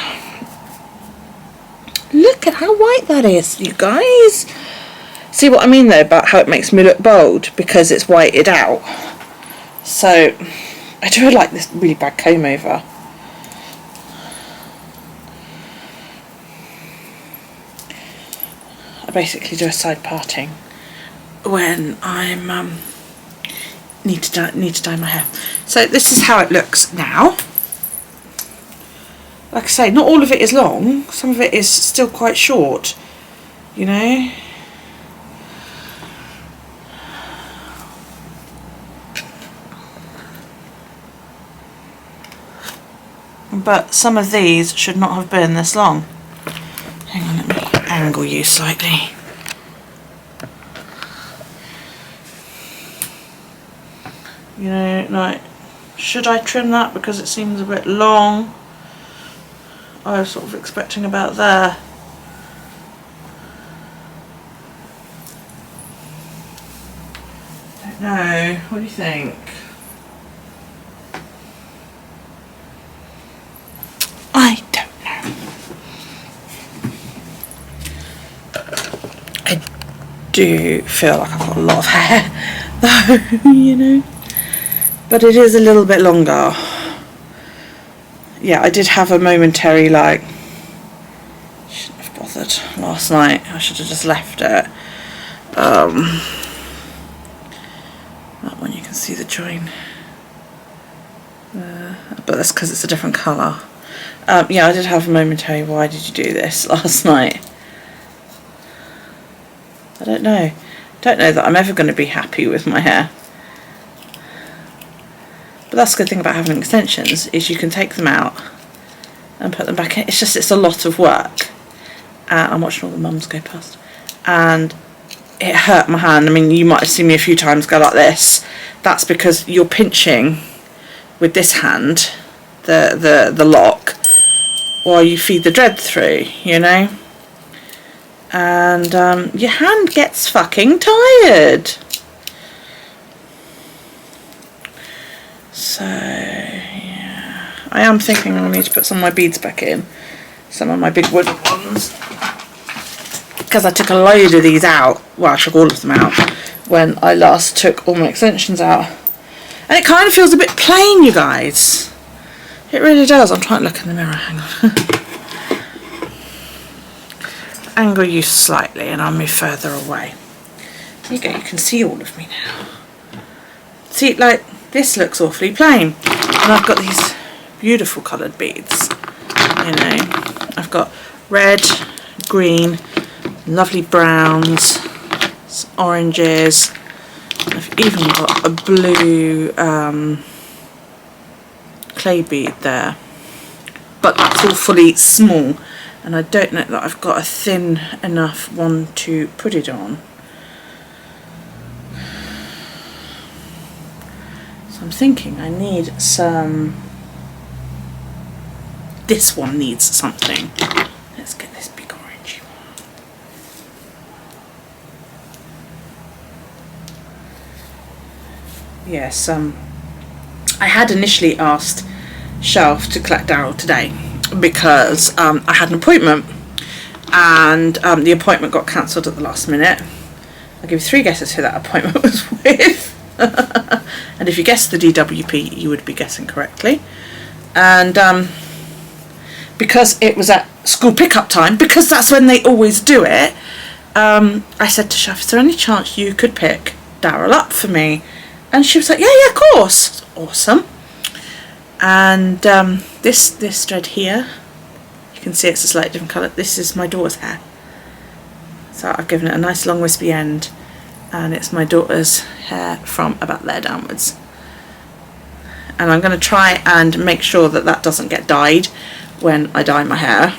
Look at how white that is, you guys. See what I mean though about how it makes me look bold because it's whited out. So I do like this really bad comb over. I basically do a side parting when I'm need to dye my hair. So this is how it looks now. Like I say, not all of it is long, some of it is still quite short, you know. But some of these should not have been this long. Hang on, let me angle you slightly. You know, like, should I trim that because it seems a bit long? I was sort of expecting about there. Don't know. What do you think? I don't know. I do feel like I've got a lot of hair, though, you know. But it is a little bit longer. Yeah, I did have a momentary, like, shouldn't have bothered last night. I should have just left it. That one you can see the join. But that's because it's a different colour. Yeah, I did have a momentary, why did you do this last night? I don't know. Don't know that I'm ever going to be happy with my hair. But that's the good thing about having extensions, is you can take them out and put them back in. It's just, it's a lot of work. I'm watching all the mums go past. And it hurt my hand. I mean, you might have seen me a few times go like this. That's because you're pinching with this hand, the lock, while you feed the dread through, you know. And your hand gets fucking tired. So, yeah, I am thinking I need to put some of my beads back in, some of my big wooden ones, because I took a load of these out, well I took all of them out, when I last took all my extensions out, and it kind of feels a bit plain, you guys, it really does. I'm trying to look in the mirror, hang on. Angle you slightly and I'll move further away. There you go, you can see all of me now. See, like, this looks awfully plain, and I've got these beautiful coloured beads, you know. I've got red, green, lovely browns, some oranges. I've even got a blue clay bead there, but that's all fully small, and I don't know that I've got a thin enough one to put it on. I'm thinking I need some, this one needs something. Let's get this big orangey one. Yeah, some I had initially asked Shelf to collect Daryl today because I had an appointment, and the appointment got cancelled at the last minute. I'll give you 3 guesses who that appointment was with. And if you guessed the DWP, you would be guessing correctly. And because it was at school pickup time, because that's when they always do it, I said to Shelf, is there any chance you could pick Daryl up for me? And she was like, yeah, of course. Awesome. And this thread here, you can see it's a slightly different colour. This is my daughter's hair. So I've given it a nice long wispy end, and it's my daughter's hair from about there downwards. And I'm going to try and make sure that that doesn't get dyed when I dye my hair.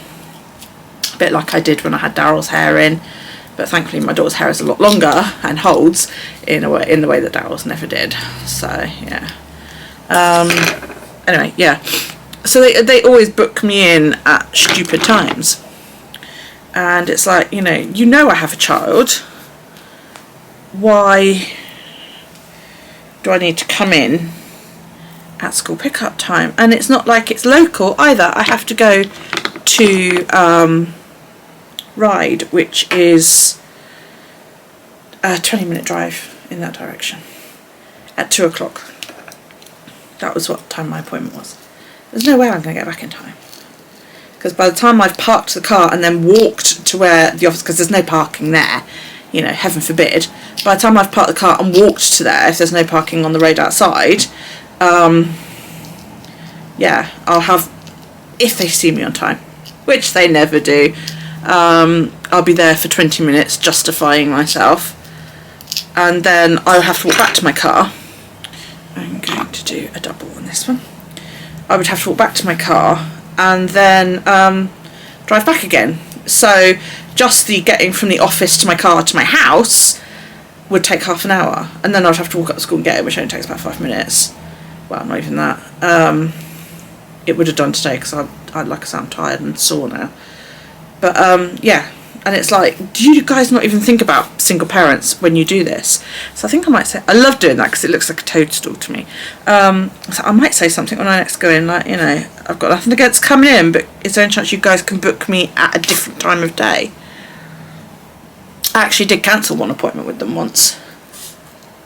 A bit like I did when I had Daryl's hair in. But thankfully my daughter's hair is a lot longer and holds in the way that Daryl's never did. So yeah. Anyway, yeah. So they always book me in at stupid times. And it's like, you know I have a child. Why do I need to come in at school pickup time? And it's not like it's local either. I have to go to Ride, which is a 20-minute drive in that direction, at 2 o'clock. That was what time my appointment was. There's no way I'm going to get back in time, because by the time I've parked the car and then walked to where the office, because there's no parking there, heaven forbid, by the time I've parked the car and walked to there, if there's no parking on the road outside, yeah, I'll have, if they see me on time, which they never do, I'll be there for 20 minutes justifying myself, and then I'll have to walk back to my car. I'm going to do a double on this one. I would have to walk back to my car and then drive back again. So just the getting from the office to my car to my house would take half an hour, and then I'd have to walk up to school and get it, which only takes about 5 minutes. Well, not even that. It would have done today because I like I said, I'm tired and sore now. But yeah, and it's like, do you guys not even think about single parents when you do this? So I think I might say, I love doing that because it looks like a toadstool to me. So I might say something when I next go in, like, I've got nothing against coming in, but is there any chance you guys can book me at a different time of day? I actually did cancel one appointment with them once.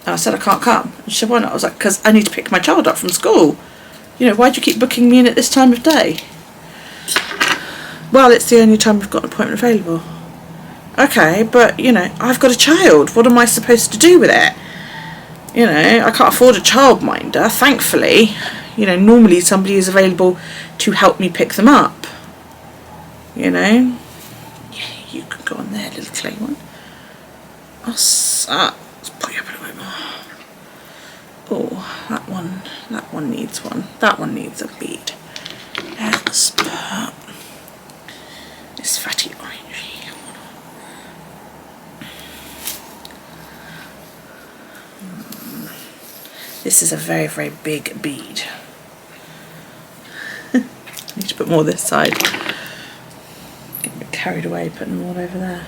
And I said I can't come. And she said, why not? I was like, because I need to pick my child up from school. Why do you keep booking me in at this time of day? Well, it's the only time we've got an appointment available. Okay, but, I've got a child. What am I supposed to do with it? I can't afford a childminder, thankfully. Normally somebody is available to help me pick them up. Yeah, you can go on there, little clay one. Let's put you up a little bit more. Oh, that one needs one. That one needs a bead. Let's put this fatty orangey one on. This is a very, very big bead. I need to put more this side. Get a bit carried away putting them all over there.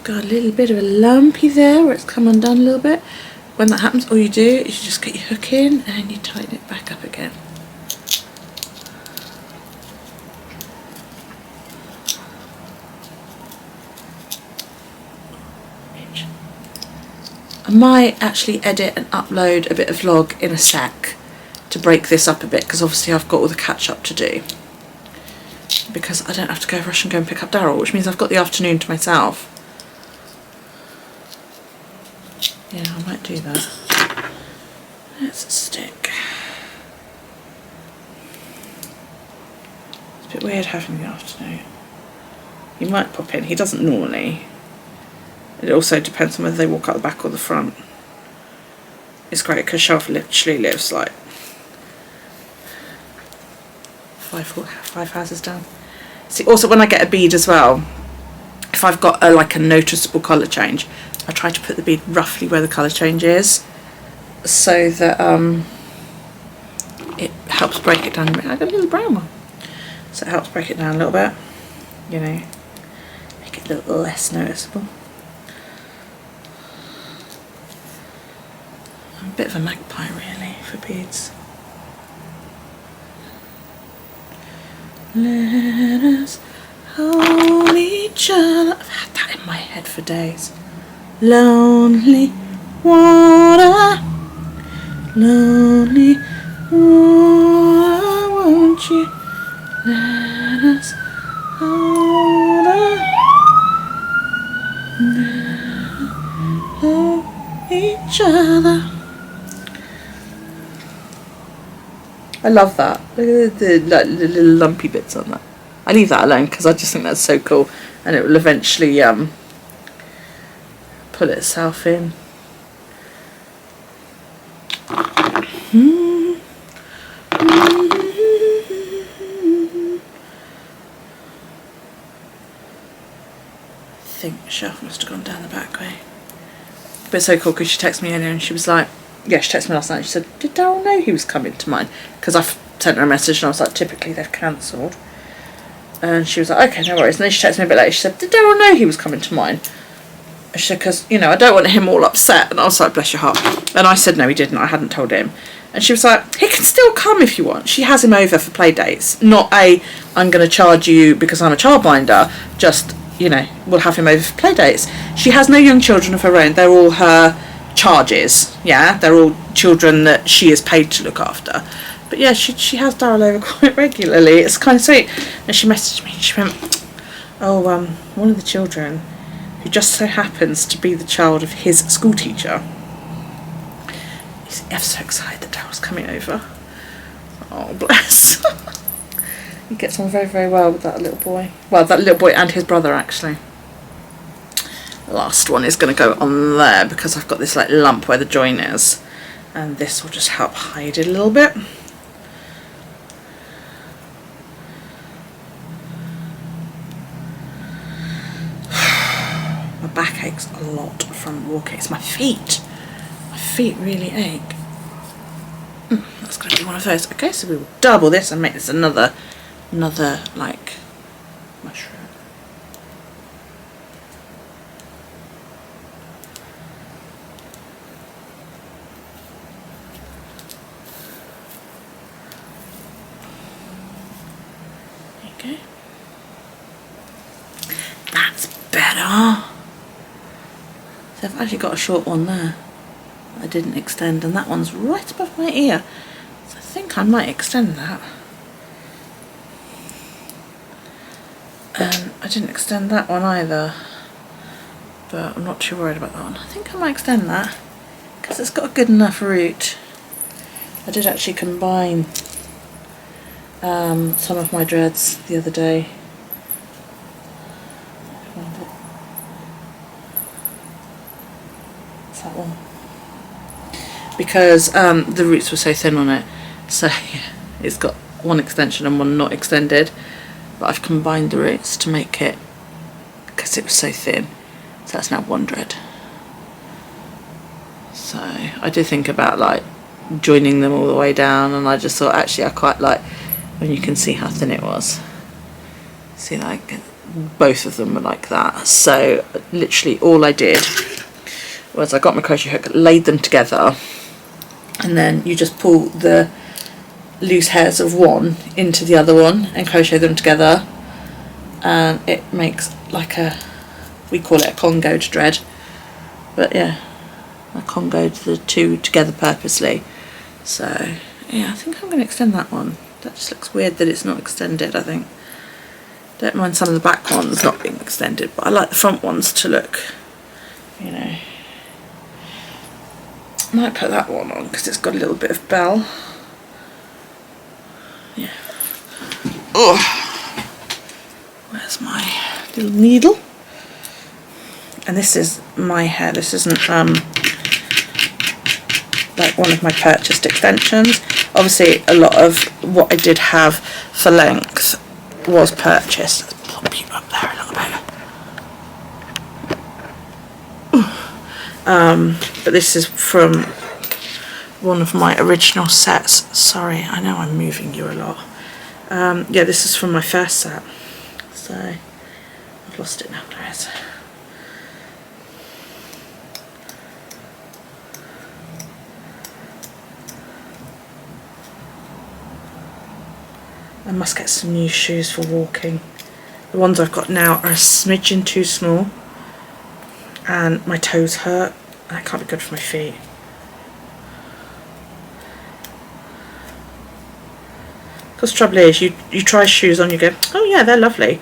Got a little bit of a lumpy there where it's come undone a little bit. When that happens, all you do is you just get your hook in and you tighten it back up again. I might actually edit and upload a bit of vlog in a sec to break this up a bit, because obviously I've got all the catch up to do, because I don't have to go rush and go and pick up Daryl, which means I've got the afternoon to myself. Yeah, I might do that. That's a stick. It's a bit weird having the afternoon. He might pop in. He doesn't normally. It also depends on whether they walk out the back or the front. It's great because Shelf literally lives like five houses down. See, also when I get a bead as well, if I've got like a noticeable colour change, I try to put the bead roughly where the colour change is, so that it helps break it down a bit. I got a little brown one, so it helps break it down a little bit, make it a little less noticeable. I'm a bit of a magpie really for beads. Let us hold each other. I've had that in my head for days. Lonely water, lonely water, won't you let us hold each other. I love that. Look at the little lumpy bits on that. I leave that alone because I just think that's so cool, and it will eventually pull itself in. I think the shelf must have gone down the back way. But it's so cool because she texted me earlier and she was like, yeah, she texted me last night. She said, did Daryl know he was coming to mine? Because I sent her a message and I was like, typically they've cancelled. And she was like, okay, no worries. And then she texted me a bit later. She said, did Daryl know he was coming to mine? She said, because, you know, I don't want him all upset. And I was like, bless your heart. And I said, no, he didn't. I hadn't told him. And she was like, he can still come if you want. She has him over for play dates. Not I'm going to charge you because I'm a childminder. Just, you know, we'll have him over for play dates. She has no young children of her own. They're all her charges. Yeah, they're all children that she is paid to look after. But yeah, she has Daryl over quite regularly. It's kind of sweet. And she messaged me. She went, oh, one of the children who just so happens to be the child of his school teacher is ever so excited that Daryl's coming over. Oh, bless. He gets on very, very well with that little boy. Well, that little boy and his brother, actually. The last one is going to go on there because I've got this like lump where the joint is, and this will just help hide it a little bit. My back aches a lot from walking. It's my feet. My feet really ache. That's going to be one of those. Okay, so we will double this and make this another like mushroom. There you go. That's better. So I've actually got a short one there that I didn't extend, and that one's right above my ear. So I think I might extend that. I didn't extend that one either, but I'm not too worried about that one. I think I might extend that because it's got a good enough root. I did actually combine some of my dreads the other day. It's that one. Because the roots were so thin on it, so yeah, it's got one extension and one not extended. But I've combined the roots to make it, because it was so thin, so that's now one dread. So I did think about like joining them all the way down, and I just thought actually I quite like when you can see how thin it was. See, like both of them were like that. So literally all I did was I got my crochet hook, laid them together, and then you just pull the loose hairs of one into the other one and crochet them together, and it makes like we call it a congoed dread, but yeah, I congoed the two together purposely. So yeah, I think I'm going to extend that one. That just looks weird that it's not extended. I think, don't mind some of the back ones not being extended, but I like the front ones to look, you know. I might put that one on because it's got a little bit of bell. Yeah. Oh, where's my little needle? And this is my hair. This isn't like one of my purchased extensions. Obviously, a lot of what I did have for length was purchased. Let's plop you up there a little bit. But this is from one of my original sets. Sorry, I know I'm moving you a lot. Yeah, this is from my first set. So I've lost it now, guys. I must get some new shoes for walking. The ones I've got now are a smidgen too small, and my toes hurt, and that can't be good for my feet. Because the trouble is, you try shoes on, you go, oh yeah, they're lovely.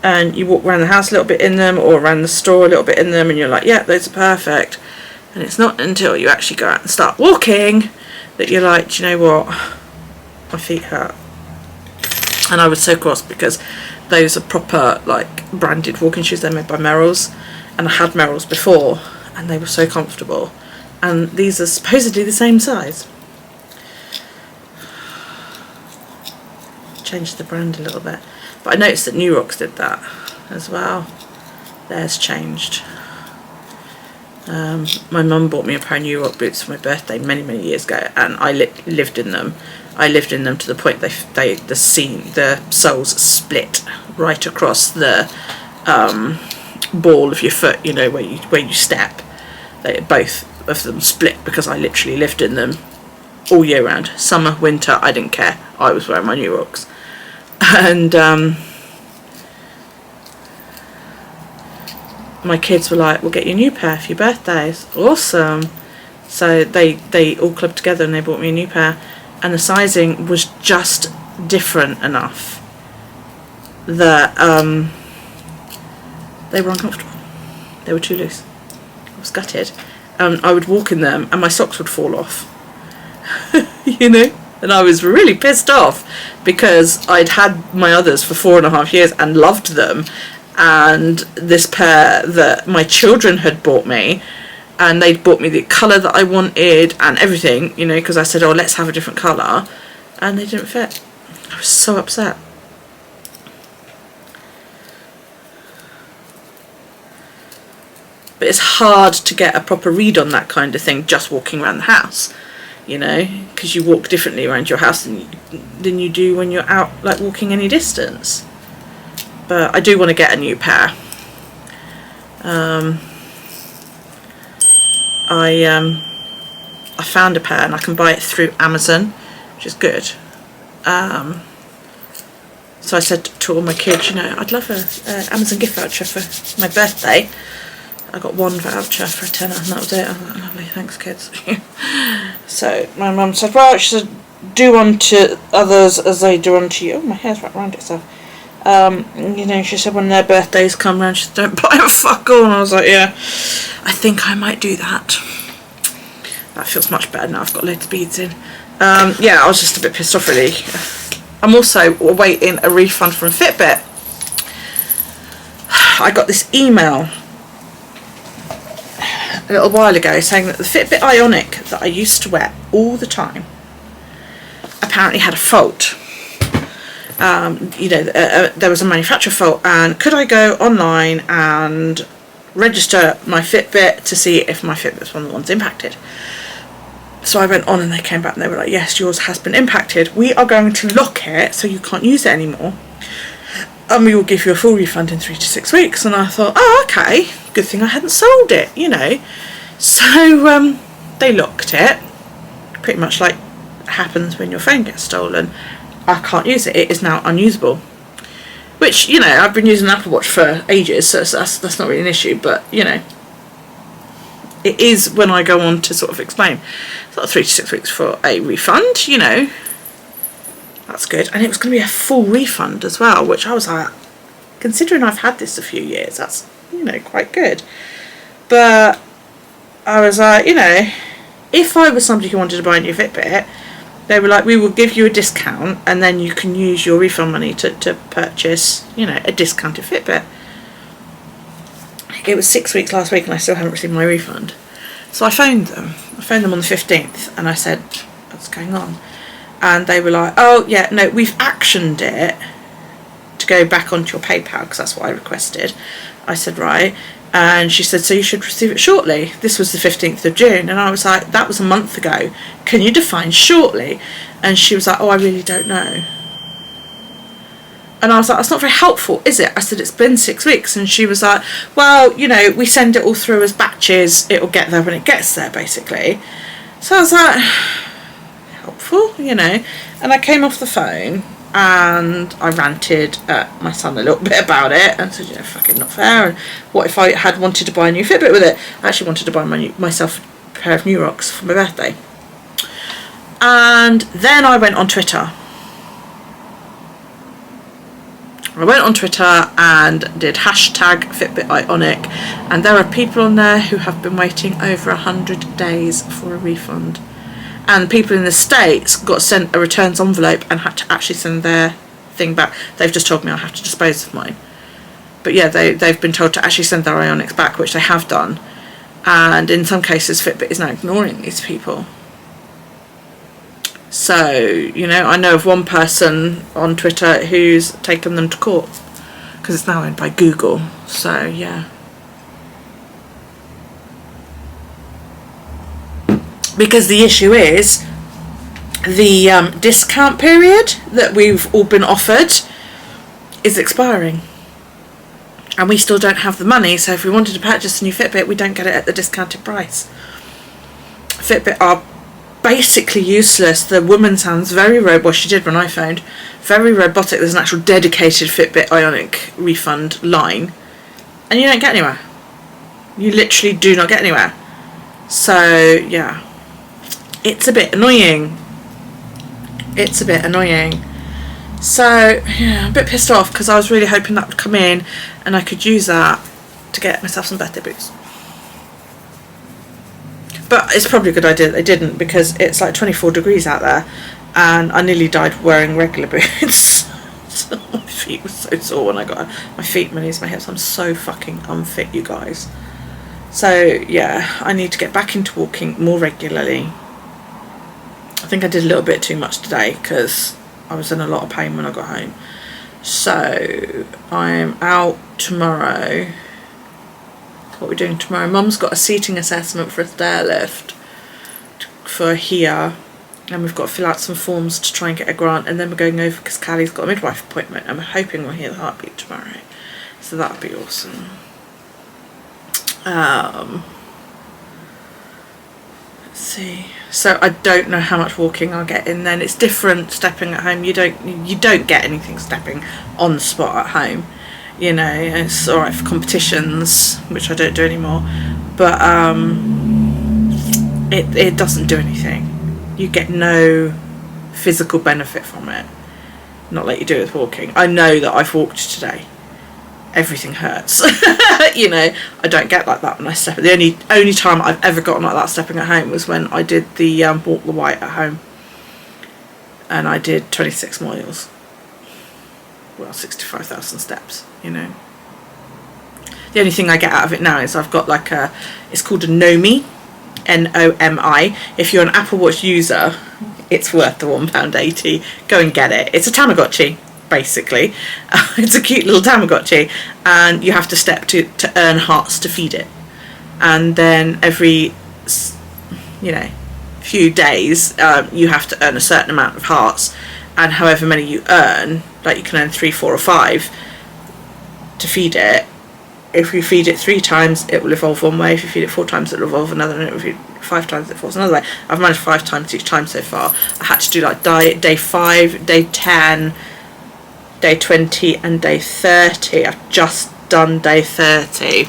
And you walk around the house a little bit in them, or around the store a little bit in them, and you're like, yeah, those are perfect. And it's not until you actually go out and start walking that you're like, do you know what? My feet hurt. And I was so cross because those are proper, like, branded walking shoes. They're made by Merrell's. And I had Merrell's before, and they were so comfortable. And these are supposedly the same size. Changed the brand a little bit, but I noticed that New Rocks did that as well. Theirs changed. My mum bought me a pair of New Rock boots for my birthday many years ago, and I lived in them. I lived in them to the point the soles split right across the ball of your foot. You know, where you step. Both of them split because I literally lived in them all year round. Summer, winter, I didn't care. I was wearing my New Rocks. And my kids were like, we'll get you a new pair for your birthdays. Awesome. So they all clubbed together and they bought me a new pair, and the sizing was just different enough that they were uncomfortable. They were too loose. I was gutted. I would walk in them and my socks would fall off. You know? And I was really pissed off because I'd had my others for 4.5 years and loved them, and this pair that my children had bought me, and they'd bought me the colour that I wanted and everything, you know, because I said, oh, let's have a different colour, and they didn't fit. I was so upset. But it's hard to get a proper read on that kind of thing just walking around the house. You know, because you walk differently around your house than you do when you're out, like, walking any distance. But I do want to get a new pair. I found a pair and I can buy it through Amazon, which is good. So I said to all my kids, you know, I'd love a Amazon gift voucher for my birthday. I got one voucher for a tenner and that was it. I was like, lovely, thanks kids. So my mum said, right, she said, do unto others as they do unto you. Oh, my hair's wrapped around itself. You know, she said when their birthdays come round, she said, don't buy a fuck all. And I was like, yeah, I think I might do that. That feels much better now. I've got loads of beads in. Yeah, I was just a bit pissed off really. I'm also awaiting a refund from Fitbit. I got this email a little while ago saying that the Fitbit Ionic that I used to wear all the time apparently had a fault. You know, there was a manufacturer fault, and could I go online and register my Fitbit to see if my Fitbit was one of the ones impacted? So I went on and they came back and they were like, yes, yours has been impacted. We are going to lock it so you can't use it anymore, and we will give you a full refund in 3 to 6 weeks. And I thought, oh, okay, good thing I hadn't sold it, you know. So they locked it, pretty much like happens when your phone gets stolen. I can't use it. It is now unusable. Which, you know, I've been using an Apple Watch for ages, so that's not really an issue. But, you know, it is when I go on to sort of explain. It's like 3 to 6 weeks for a refund, you know. That's good. And it was going to be a full refund as well, which I was like, considering I've had this a few years, that's, you know, quite good. But I was like, you know, if I was somebody who wanted to buy a new Fitbit, they were like, we will give you a discount and then you can use your refund money to purchase, you know, a discounted Fitbit. It was 6 weeks last week and I still haven't received my refund. So I phoned them. I phoned them on the 15th and I said, what's going on? And they were like, oh, yeah, no, we've actioned it to go back onto your PayPal because that's what I requested. I said, right. And she said, so you should receive it shortly. This was the 15th of June. And I was like, that was a month ago. Can you define shortly? And she was like, oh, I really don't know. And I was like, that's not very helpful, is it? I said, it's been 6 weeks. And she was like, well, you know, we send it all through as batches. It'll get there when it gets there, basically. So I was like, helpful, you know. And I came off the phone and I ranted at my son a little bit about it and said, you know, fucking not fair, and what if I had wanted to buy a new Fitbit with it. I actually wanted to buy myself a pair of New Rocks for my birthday. And then I went on Twitter. And did hashtag Fitbit Ionic, and there are people on there who have been waiting over 100 days for a refund. And people in the States got sent a returns envelope and had to actually send their thing back. They've just told me I'll have to dispose of mine. But yeah, they've been told to actually send their Ionics back, which they have done. And in some cases, Fitbit is now ignoring these people. So, you know, I know of one person on Twitter who's taken them to court because it's now owned by Google. So, yeah. Because the issue is the discount period that we've all been offered is expiring. And we still don't have the money, so if we wanted to purchase a new Fitbit, we don't get it at the discounted price. Fitbit are basically useless. The woman sounds very robotic. Well, she did when I phoned. Very robotic. There's an actual dedicated Fitbit Ionic refund line. And you don't get anywhere. You literally do not get anywhere. So, yeah. It's a bit annoying. It's a bit annoying. So, yeah, I'm a bit pissed off because I was really hoping that would come in and I could use that to get myself some birthday boots. But it's probably a good idea that they didn't, because it's like 24 degrees out there and I nearly died wearing regular boots. So my feet were so sore when I got my feet, my knees, my hips. I'm so fucking unfit, you guys. So yeah, I need to get back into walking more regularly. I think I did a little bit too much today because I was in a lot of pain when I got home. So I'm out tomorrow. What are we doing tomorrow? Mum's got a seating assessment for a stair lift for here, and we've got to fill out some forms to try and get a grant, and then we're going over because Callie's got a midwife appointment and we're hoping we'll hear the heartbeat tomorrow, so that'll be awesome. Let's see. So I don't know how much walking I'll get in then. It's different stepping at home. You don't get anything stepping on the spot at home. You know, it's alright for competitions, which I don't do anymore, but it doesn't do anything. You get no physical benefit from it, not like you do with walking. I know that I've walked today. Everything hurts. You know, I don't get like that when I step. The only time I've ever gotten like that stepping at home was when I did the walk the white at home, and I did 26 miles. Well, 65,000 steps, you know. The only thing I get out of it now is I've got like it's called a Nomi, N-O-M-I. If you're an Apple Watch user, it's worth the £1.80. Go and get it. It's a Tamagotchi, basically. It's a cute little Tamagotchi, and you have to step to earn hearts to feed it. And then every, you know, few days, you have to earn a certain amount of hearts, and however many you earn, like you can earn 3, 4 or 5 to feed it. If you feed it 3 times, it will evolve one way. If you feed it 4 times, it will evolve another, and if you feed it 5 times, it evolves another way. I've managed 5 times each time so far. I had to do like day 5, day 10, day 20 and day 30. I've just done day 30,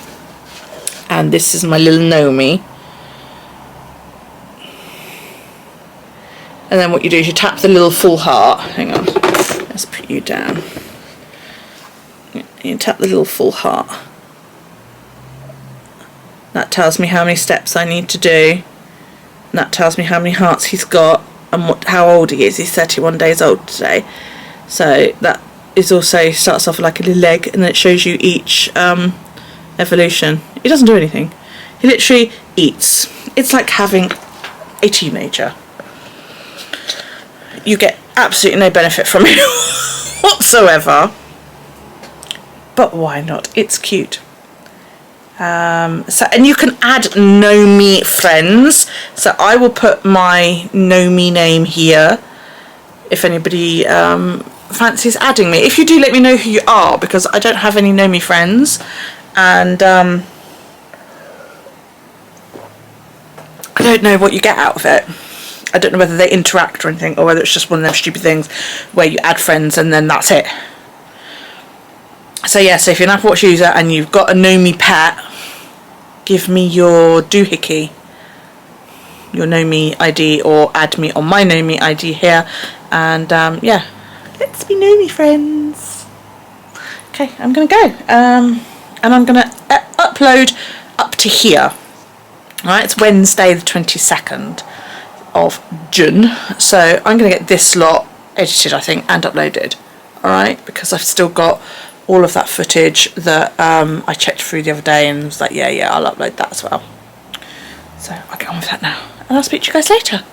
and this is my little Nomi. And then what you do is you tap the little full heart. Hang on, let's put you down. You tap the little full heart. That tells me how many steps I need to do. And that tells me how many hearts he's got and how old he is. He's 31 days old today. So that is also, starts off like a little leg, and then it shows you each evolution. He doesn't do anything. He literally eats. It's like having a teenager. You get absolutely no benefit from it whatsoever, but why not? It's cute. And you can add Nomi friends, so I will put my Nomi name here if anybody fancies adding me. If you do, let me know who you are, because I don't have any Nomi friends, and I don't know what you get out of it. I don't know whether they interact or anything, or whether it's just one of them stupid things where you add friends and then that's it. So yeah, so if you're an Apple Watch user and you've got a Know Me pet, give me your doohickey, your Know Me ID, or add me on my Know Me ID here, and yeah, let's be Know Me friends. Okay, I'm gonna go, and I'm gonna upload up to here. Alright, it's Wednesday the 22nd of June, so I'm gonna get this lot edited, I think, and uploaded. Alright, because I've still got all of that footage that I checked through the other day and was like, yeah, I'll upload that as well. So I'll get on with that now, and I'll speak to you guys later.